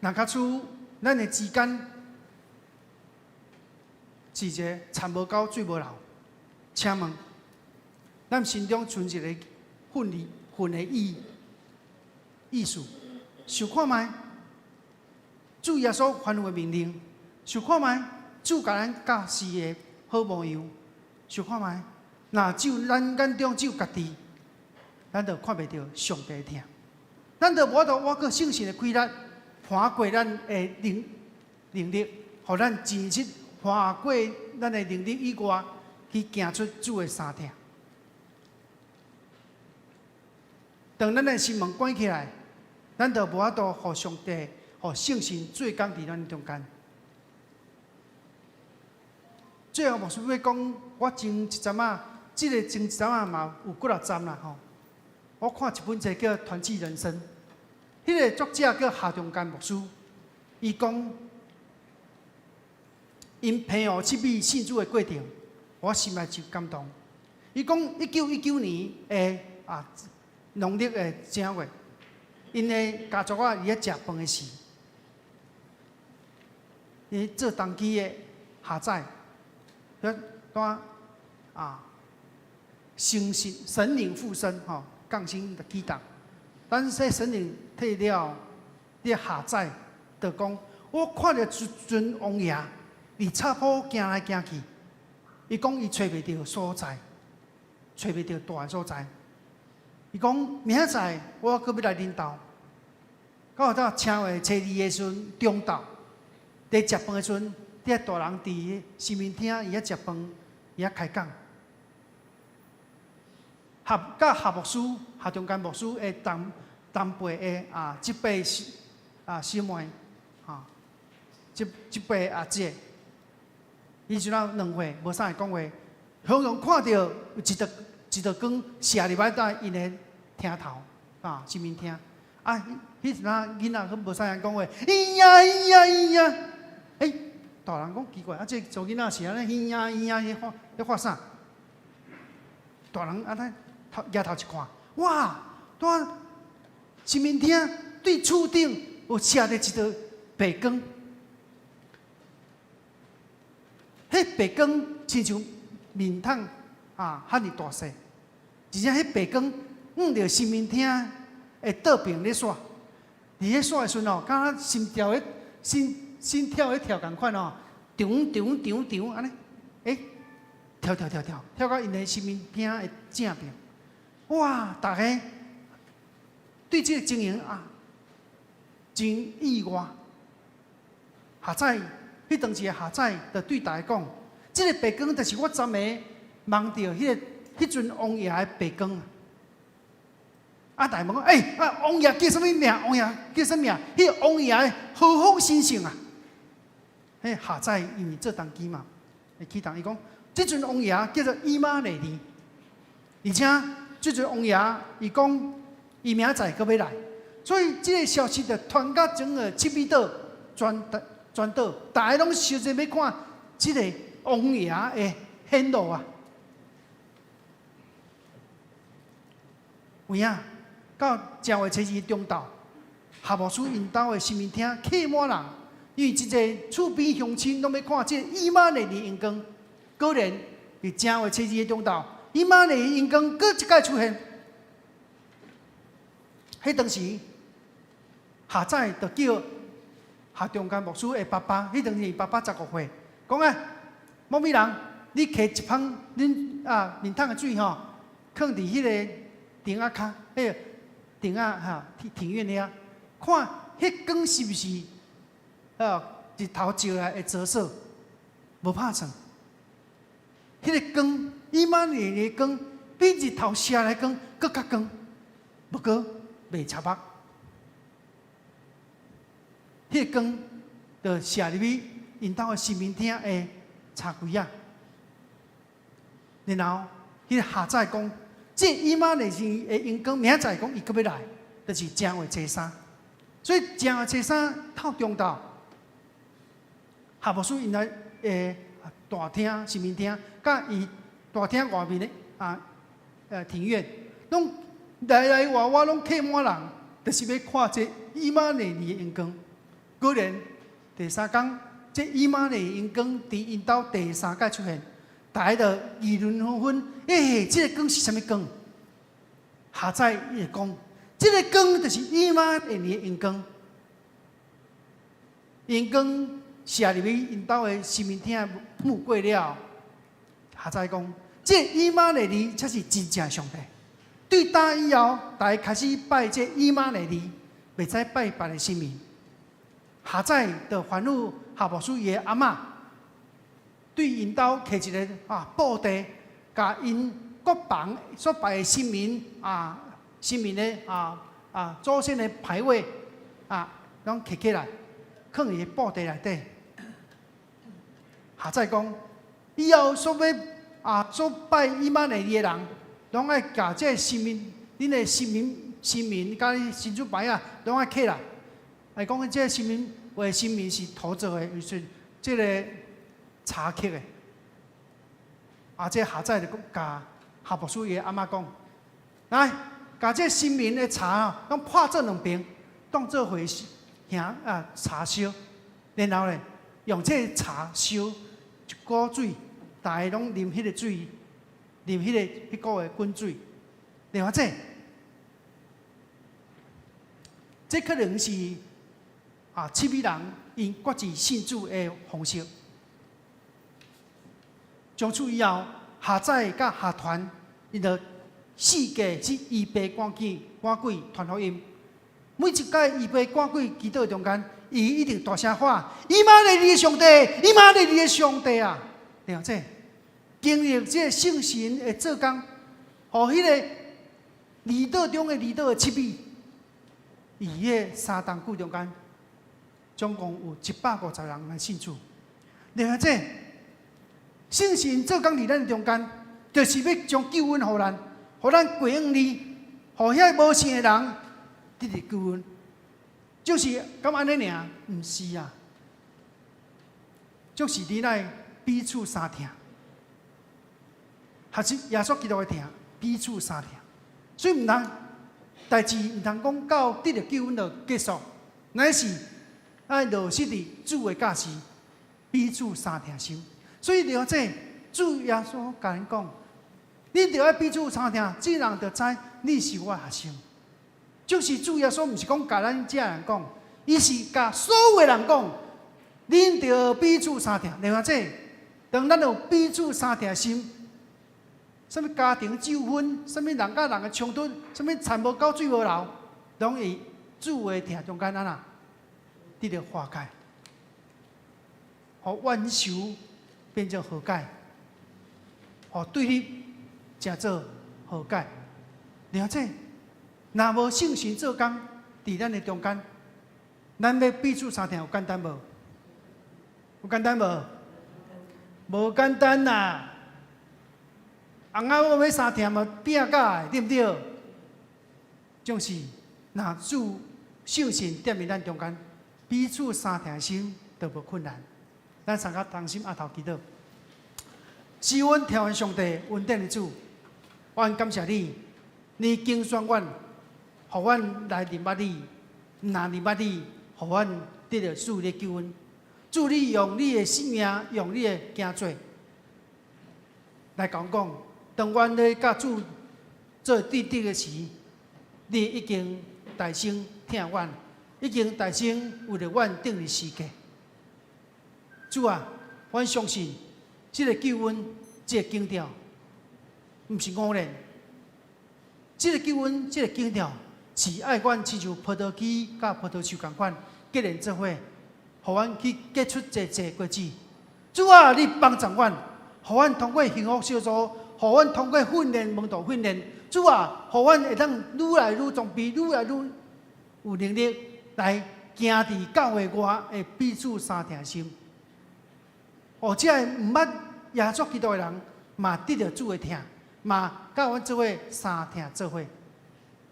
若假出咱的之间是一个田无高水无流，请问。咱心中存一个恨的意思，想看觅主耶稣吩咐的命令，想看觅主甲咱教示的好模样，想看觅若只有咱眼中只有家己，咱就看袂到上帝听，咱就无法度挖过圣神的规律，盘过咱的能力，互咱真实盘过咱的能力以外，去行出主的三听。当咱的心门关起来，咱就无法度互上帝、互圣神做工伫咱中间。最后，牧师要讲，我前一阵即个前一阵嘛有几啊站啦吼。我看一本册叫《团契人生》，迄个作者叫夏中间牧师，伊讲因朋友去美信主的过程，我心内就感动。伊讲1919年农历的正月，因的家族伊咧食饭的时，伊做当期的下载，当神灵附身降生的启动。但是神灵退了，你下载就讲，我看到一尊王爷伫插坡行来行去，伊讲伊找袂到所在，找袂到大所在。伊讲明仔载我搁要来恁兜，到到正月初2的时阵，中昼伫食饭的时阵，伫大人伫新民厅伊遐食饭，伊遐开讲，甲夏牧师、夏中间牧师的同辈的即辈师妹即辈阿姐，伊就那2岁无啥会讲话，常常看到有一道光射入来到因的厅头新民厅迄阵囡仔佫无啥人讲话，咿呀咿呀咿呀，大人讲奇怪，这做囡仔是安尼咿呀咿呀咧发啥？大人安尼抬头一看，哇！在新民厅对厝顶有写着一道白光，迄白光亲像面桶遐尼大细，而且迄白光着生命厅的倒边咧煞，伫迄煞的时阵敢若心跳咧心跳咧跳共款长安尼，跳到因的生命厅的正边，哇！大家对这个情形真意外。下载迄当时的下载，就对大家讲，这个白光就是我昨暝梦到迄尊王爷的白光。大家问讲，王爷叫什么名？王爷叫什么名？迄个王爷何方神圣啊？迄下载因为做当机嘛，会启动伊讲，这尊王爷叫做伊玛内利，而且这尊王爷伊讲，伊明仔载阁要来，所以这个消息就传到整个七美岛全岛，大家拢烧着要看这个王爷的显露啊！有影到正月初二中昼，夏牧师因兜的新民厅客满人，因为一个厝边乡亲拢要看这个伊玛内利荧光，果然伫正月初二的中昼，伊玛内利荧光搁一摆出现。迄当时下载就叫下中间牧师的爸爸，迄当时爸爸15岁，讲某某人，你摕一捧恁面桶的水放伫迄个亭仔骹，迄个亭仔庭院遐，看迄光是毋是日头照来的折射，无拍算。迄个光，伊玛内利的光比日头射来光搁较光，不过袂插目。迄个光就射入去因兜的新民厅的茶柜啊，然后迄个下载讲，这伊玛内利的荧光明仔载讲伊搁要来，就是正月初3，所以正月初3透中昼，夏牧师因来大厅、新民厅，甲伊大厅外面的庭院，拢来往往拢客满人，就是要看这伊玛内利的荧光。果然第3天，这伊玛内利荧光伫因兜第3届出现，大家就议论纷纷。这个光是啥物光？下载伊会讲，这个光就是伊玛内利的荧光。荧光射入去因兜的新民厅木柜了，下载讲，这伊玛内利才是真正上帝。对打以后，大家开始拜这伊玛内利，袂再拜别的神明。下载就吩咐夏牧师伊的阿嬷，对因兜摕一个布袋，甲因各房所拜的神明神明的祖先的牌位拢摕起来，放伫布袋内底。下载讲，以后所要所拜伊玛内利的人，拢爱甲这神明，恁的神明甲神主牌拢爱起来。来讲，这个神明为神明是土做的，就是这个茶刻的。这下载就甲夏牧师伊阿嬷讲，来，甲这神明的茶拢破做2边，当做回茶烧，然后咧用这个茶烧一锅水，大家拢啉迄个水，啉迄股的滚水，然后这可能是七美人因决志信主的方式。从此以后，下载甲下团，因就4届去预备赶鬼传福音。每一届预备赶鬼祈祷中间，伊一定大声喊：伊玛内利的上帝，伊玛内利的上帝啊！了解，经历这个圣神的做工，互迄个离岛中的离岛的7美，伊迄3冬久中间，总共有150人来信主。了解。圣神做工伫咱中间，就是要将救恩予咱，予咱归向你，予遐无信的人得到救恩。就是敢安尼尔？毋是啊，就是你来彼此相听，还是耶稣基督的听，彼此相听。所以毋通代志毋通讲到得到救恩就结束，乃是爱落实伫主的教示，彼此相听心。所以了这主耶稣甲咱讲，你着爱彼此相听，这人就知你是我学生。就是主耶稣，毋是讲甲咱这人讲，伊是甲所有的人讲，恁着彼此相听。另外这，当咱有彼此相听心，什么家庭纠纷，什么人甲人的冲突，什么田无沟水无流，拢会主的听中间安那得到化解，互冤仇变成和解，互对立才做和解。了解，若无圣神做工伫咱的中间，咱要彼此相听有简单无？有简单无？无简单啦！翁仔某要相听嘛，拼甲的，对不对？就是若主圣神踮伫咱中间，彼此相听心都无困难。咱三个同心压头祈祷，是阮听完上帝恩典的主，阮感谢你，你拣选阮，互阮来认捌你，若认捌你，互阮得到主的救恩。主，你用你的性命，用你的行做来讲，当阮咧甲主做弟弟的时，你已经大声听阮，已经大声为了阮定立世界。主啊，阮相信这个救恩，这个经条，毋是偶然。这个救恩，这个经条，是爱阮亲像葡萄枝甲葡萄树共款，结连做伙。互阮去结出济济果子。主啊，你帮助阮，互阮通过幸福小组，互阮通过训练、门徒训练。主啊，互阮会当愈来愈装备，愈来愈有能力来行伫教会外的彼此相听心。或者毋捌耶稣基督的人，嘛得到主的听，嘛甲阮做伙相听做伙，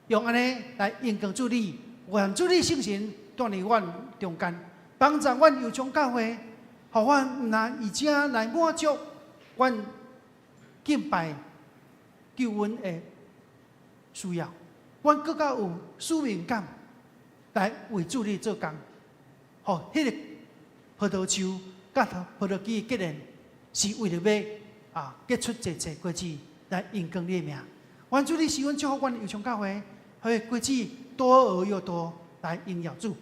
用安尼来应光主你，愿主你圣神带领阮中间。帮助阮有种教会，互阮毋但以正来满足阮敬拜救恩的需要，阮更加有使命感来为主你做工。互迄个葡萄树甲葡萄枝结连，是为了要结出济济果子来荣光你的名。愿主你使阮祝福阮有种教会，迄果子多而又多，来荣耀主。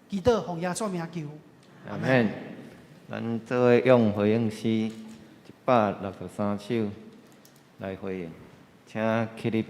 祈祷奉耶稣名求，阿免。咱做伙用回应诗163首来回应，请起立。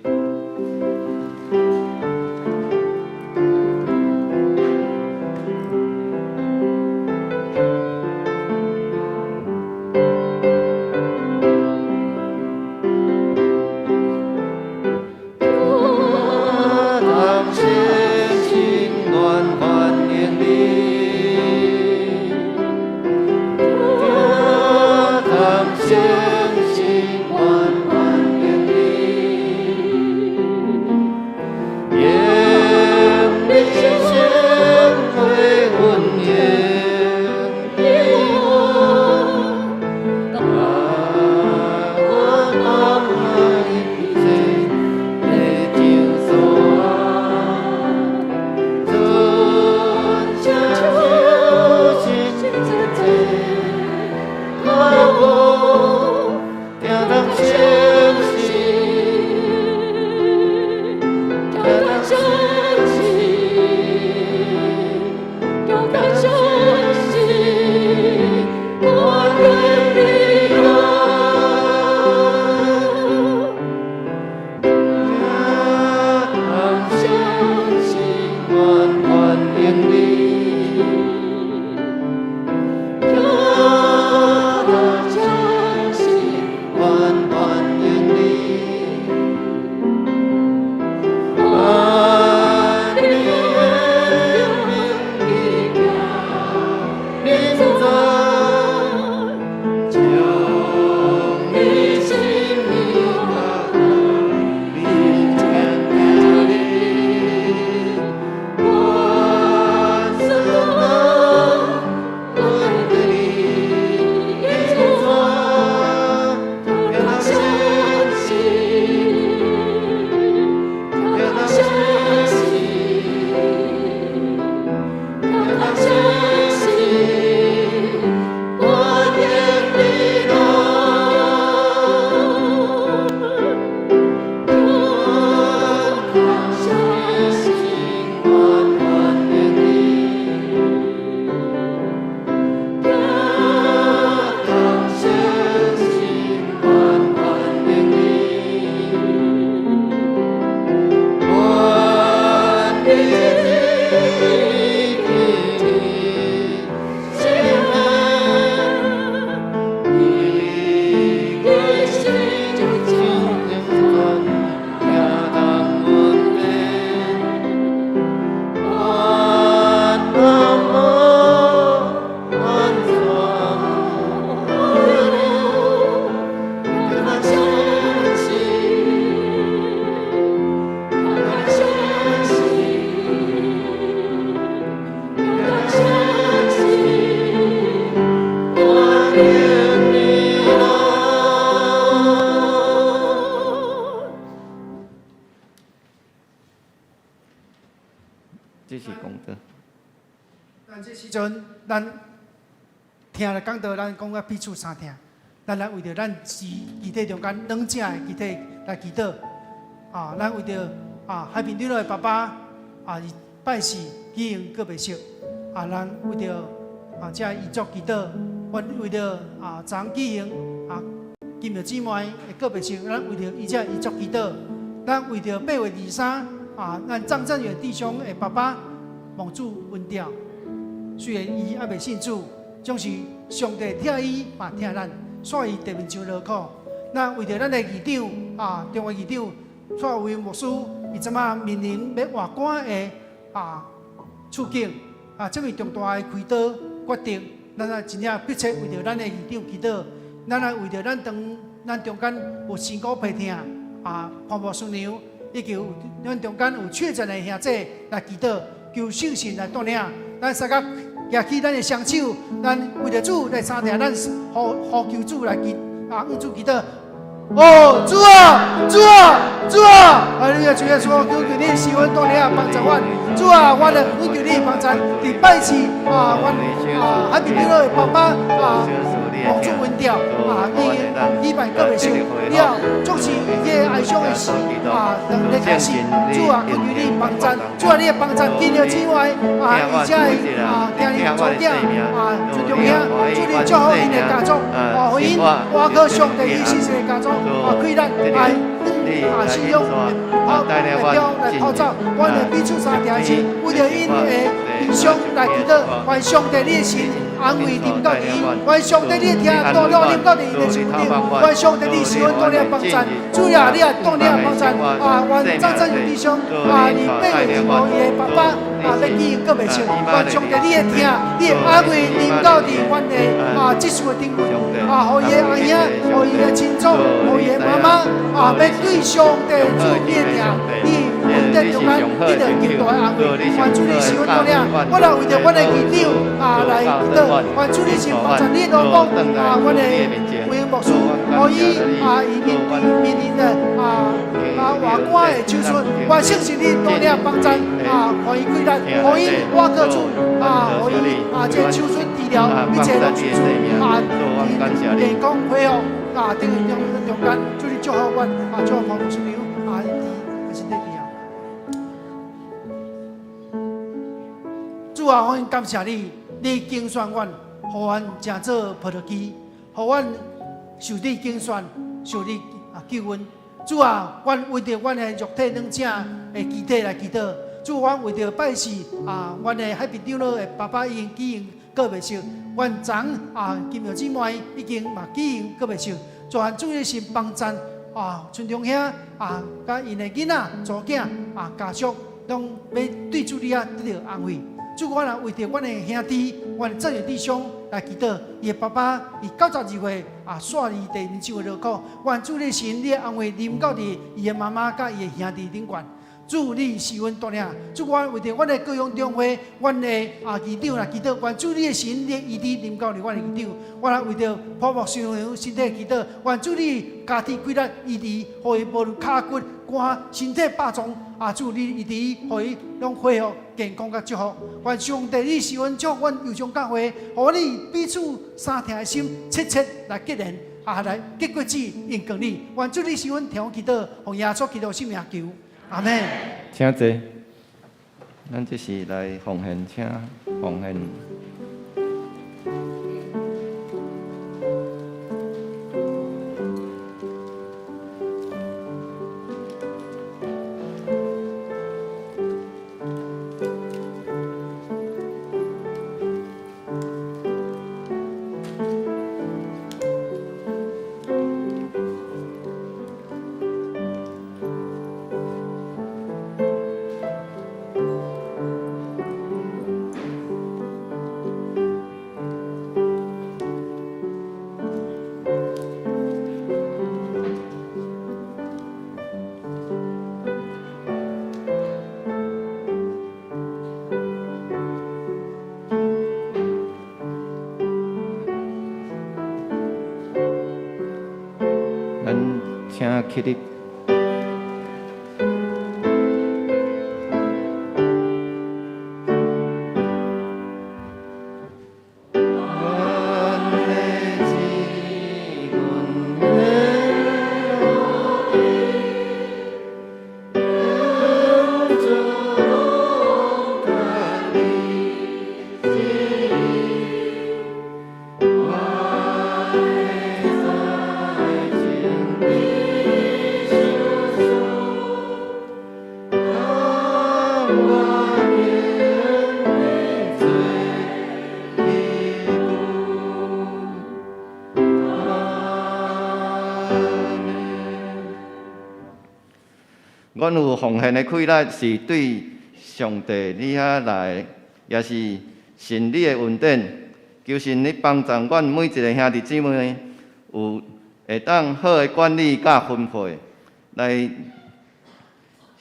咱这时阵，咱听了讲到，咱讲啊彼此相听，咱来为着咱集体中间两者的集体来祈祷。咱为着海平长老的爸爸伊拜世举行告别式，咱为着这遗族祈祷，为着昨举行金庙姊妹的告别式，咱为着伊这遗族祈祷，咱为着8月23咱张振远弟兄的爸爸蒙主温调，虽然伊还未信主，总是上帝疼伊嘛疼咱，所以地面上劳苦。咱为着咱的议长中华议长蔡伟牧师，伊即马面临要外关的处境这么重大的开刀决定，咱真正迫切为着咱的议长祈祷，咱为着咱中间有身躯皮疼泡沫孙娘。以及咱中间有确诊的兄弟来祈祷，求圣神来带领。咱三角举起咱的双手，咱为着主来相听，咱呼求主来向主祈祷。主啊，主啊，主啊！你主耶稣，求你施恩带领帮助我。主啊，我来恳求你帮助。伫拜四我海平长老的爸爸蒙主温调伊举办告别式了，总是伊个哀伤的事能来开始。主啊，恳求你帮助，主啊，你的帮助今日之外而且今日早点尊重兄，主你祝福因的家族，互因活靠上帝伊信的家族开咱信仰来跑走，阮的彼此相听是为着因的理想来祈祷，愿上帝你的神安慰临到伊，愿上帝你的听多多临到伊的身顶，愿上帝你是阮多领帮助，主啊，你也多领帮助愿张振勇弟兄你8月25日的爸爸要举行告别式，愿上帝你的听，你的安慰临到伫阮的这次的顶位，互伊的阿兄，互伊的亲祖，互伊的妈妈要对上帝主你的听，你稳定中间你着极大的安慰，愿主你是阮多领，我来为着阮的议长来祈祷。愿主你是帮助你老公阮的卫牧师，互伊面临的外关的手术，愿圣神你多领帮助互伊开力，互伊我靠主互伊这手术治疗一切拢顺利健康恢复等于中间，主你祝福阮祝福牧师娘身体健康。主啊，我感谢你。你竞选阮，互阮正做葡萄枝，互阮受你竞选，受你救恩。主啊，阮为着阮的肉体两者的肢体来祈祷。主，阮为着拜四阮的海平长老的爸爸已经举行告别式，阮昨金庙姊妹已经嘛举行告别式，愿主的神帮助村中兄甲因的囡仔、祖囝家属，拢要对主你得到安慰。主，我为着阮的兄弟、阮的战友弟兄来祈祷，伊的爸爸伊92岁煞离地面上的劳苦，愿主的神你的安慰临到伫伊的妈妈甲伊的兄弟顶悬。主，你是阮带领。主，我为着阮的高雄中会，阮的议长来祈祷，愿主你的神你的医治临到伫阮的议长。我来为着泡沫孙娘身体祈祷，愿主你家己开力医治，互伊无论骹骨、肝、身体百状主你医治，互伊拢恢复健康甲祝福。愿上帝你是阮祝福阮友情教会，互你彼此相听的心切切来结连来结果子应供你。愿主你是阮听祈祷，奉耶稣基督圣名求。阿门。请坐，咱这是来奉献，请奉献。请起立。阮有奉献的气力，是对上帝你遐来，也是神你的恩典。求神你帮助阮每一个兄弟姊妹，有会当好的管理甲分配，来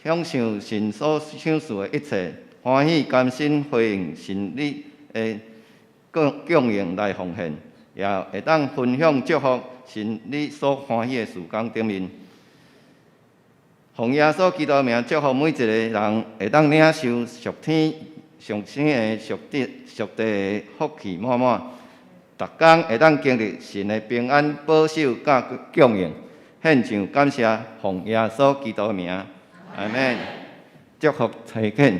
享受神所享受的一切，欢喜甘心回应神你的供应来奉献，也会当分享祝福神你所欢喜的事工顶面。奉耶稣基督的名祝福每一个人，会当领受属天上天的属地的福气满满，逐工会当经历神的平安保守甲供应，献上感谢，奉耶稣基督的名，阿门。祝福财恳。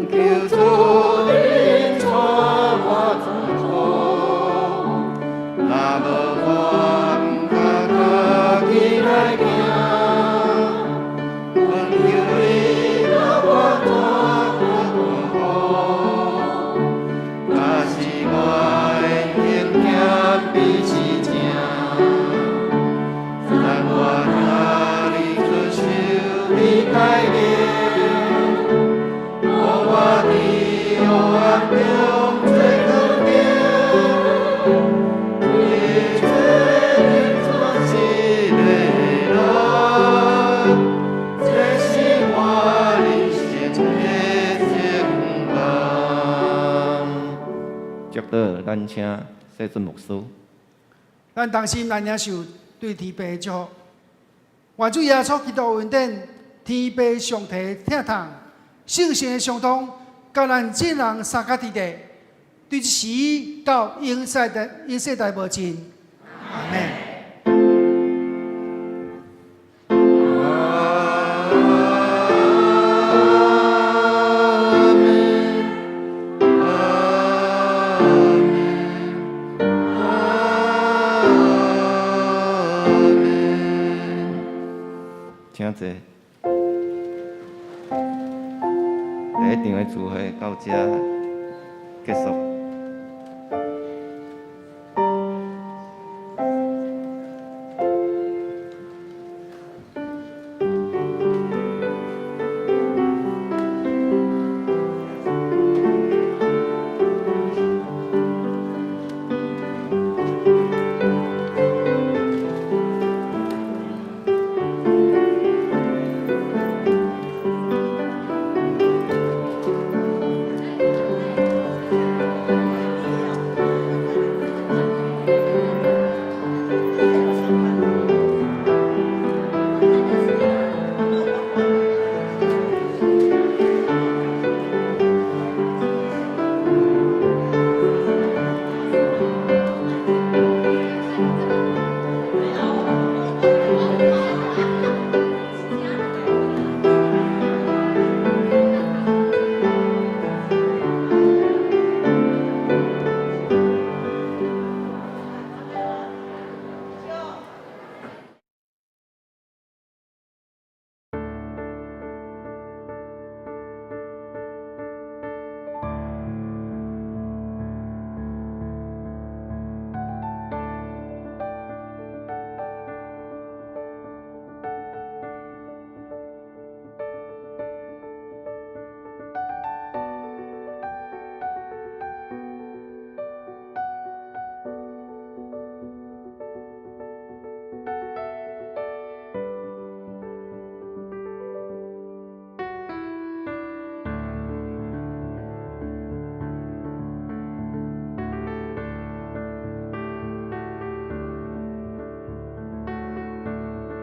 求主领带我前方，若无我，毋通家己来行。阮求你让我带我前方，若是我的行行比是正，但我哪里出手你带领。接到咱请谢准牧师，咱同心来领受对天父的祝福。愿主耶稣基督恩典，天父上帝疼痛，圣神的相通，甲咱众人三甲伫地，对一时到永世代无尽。阿门。请坐。第一场的聚会到这结束。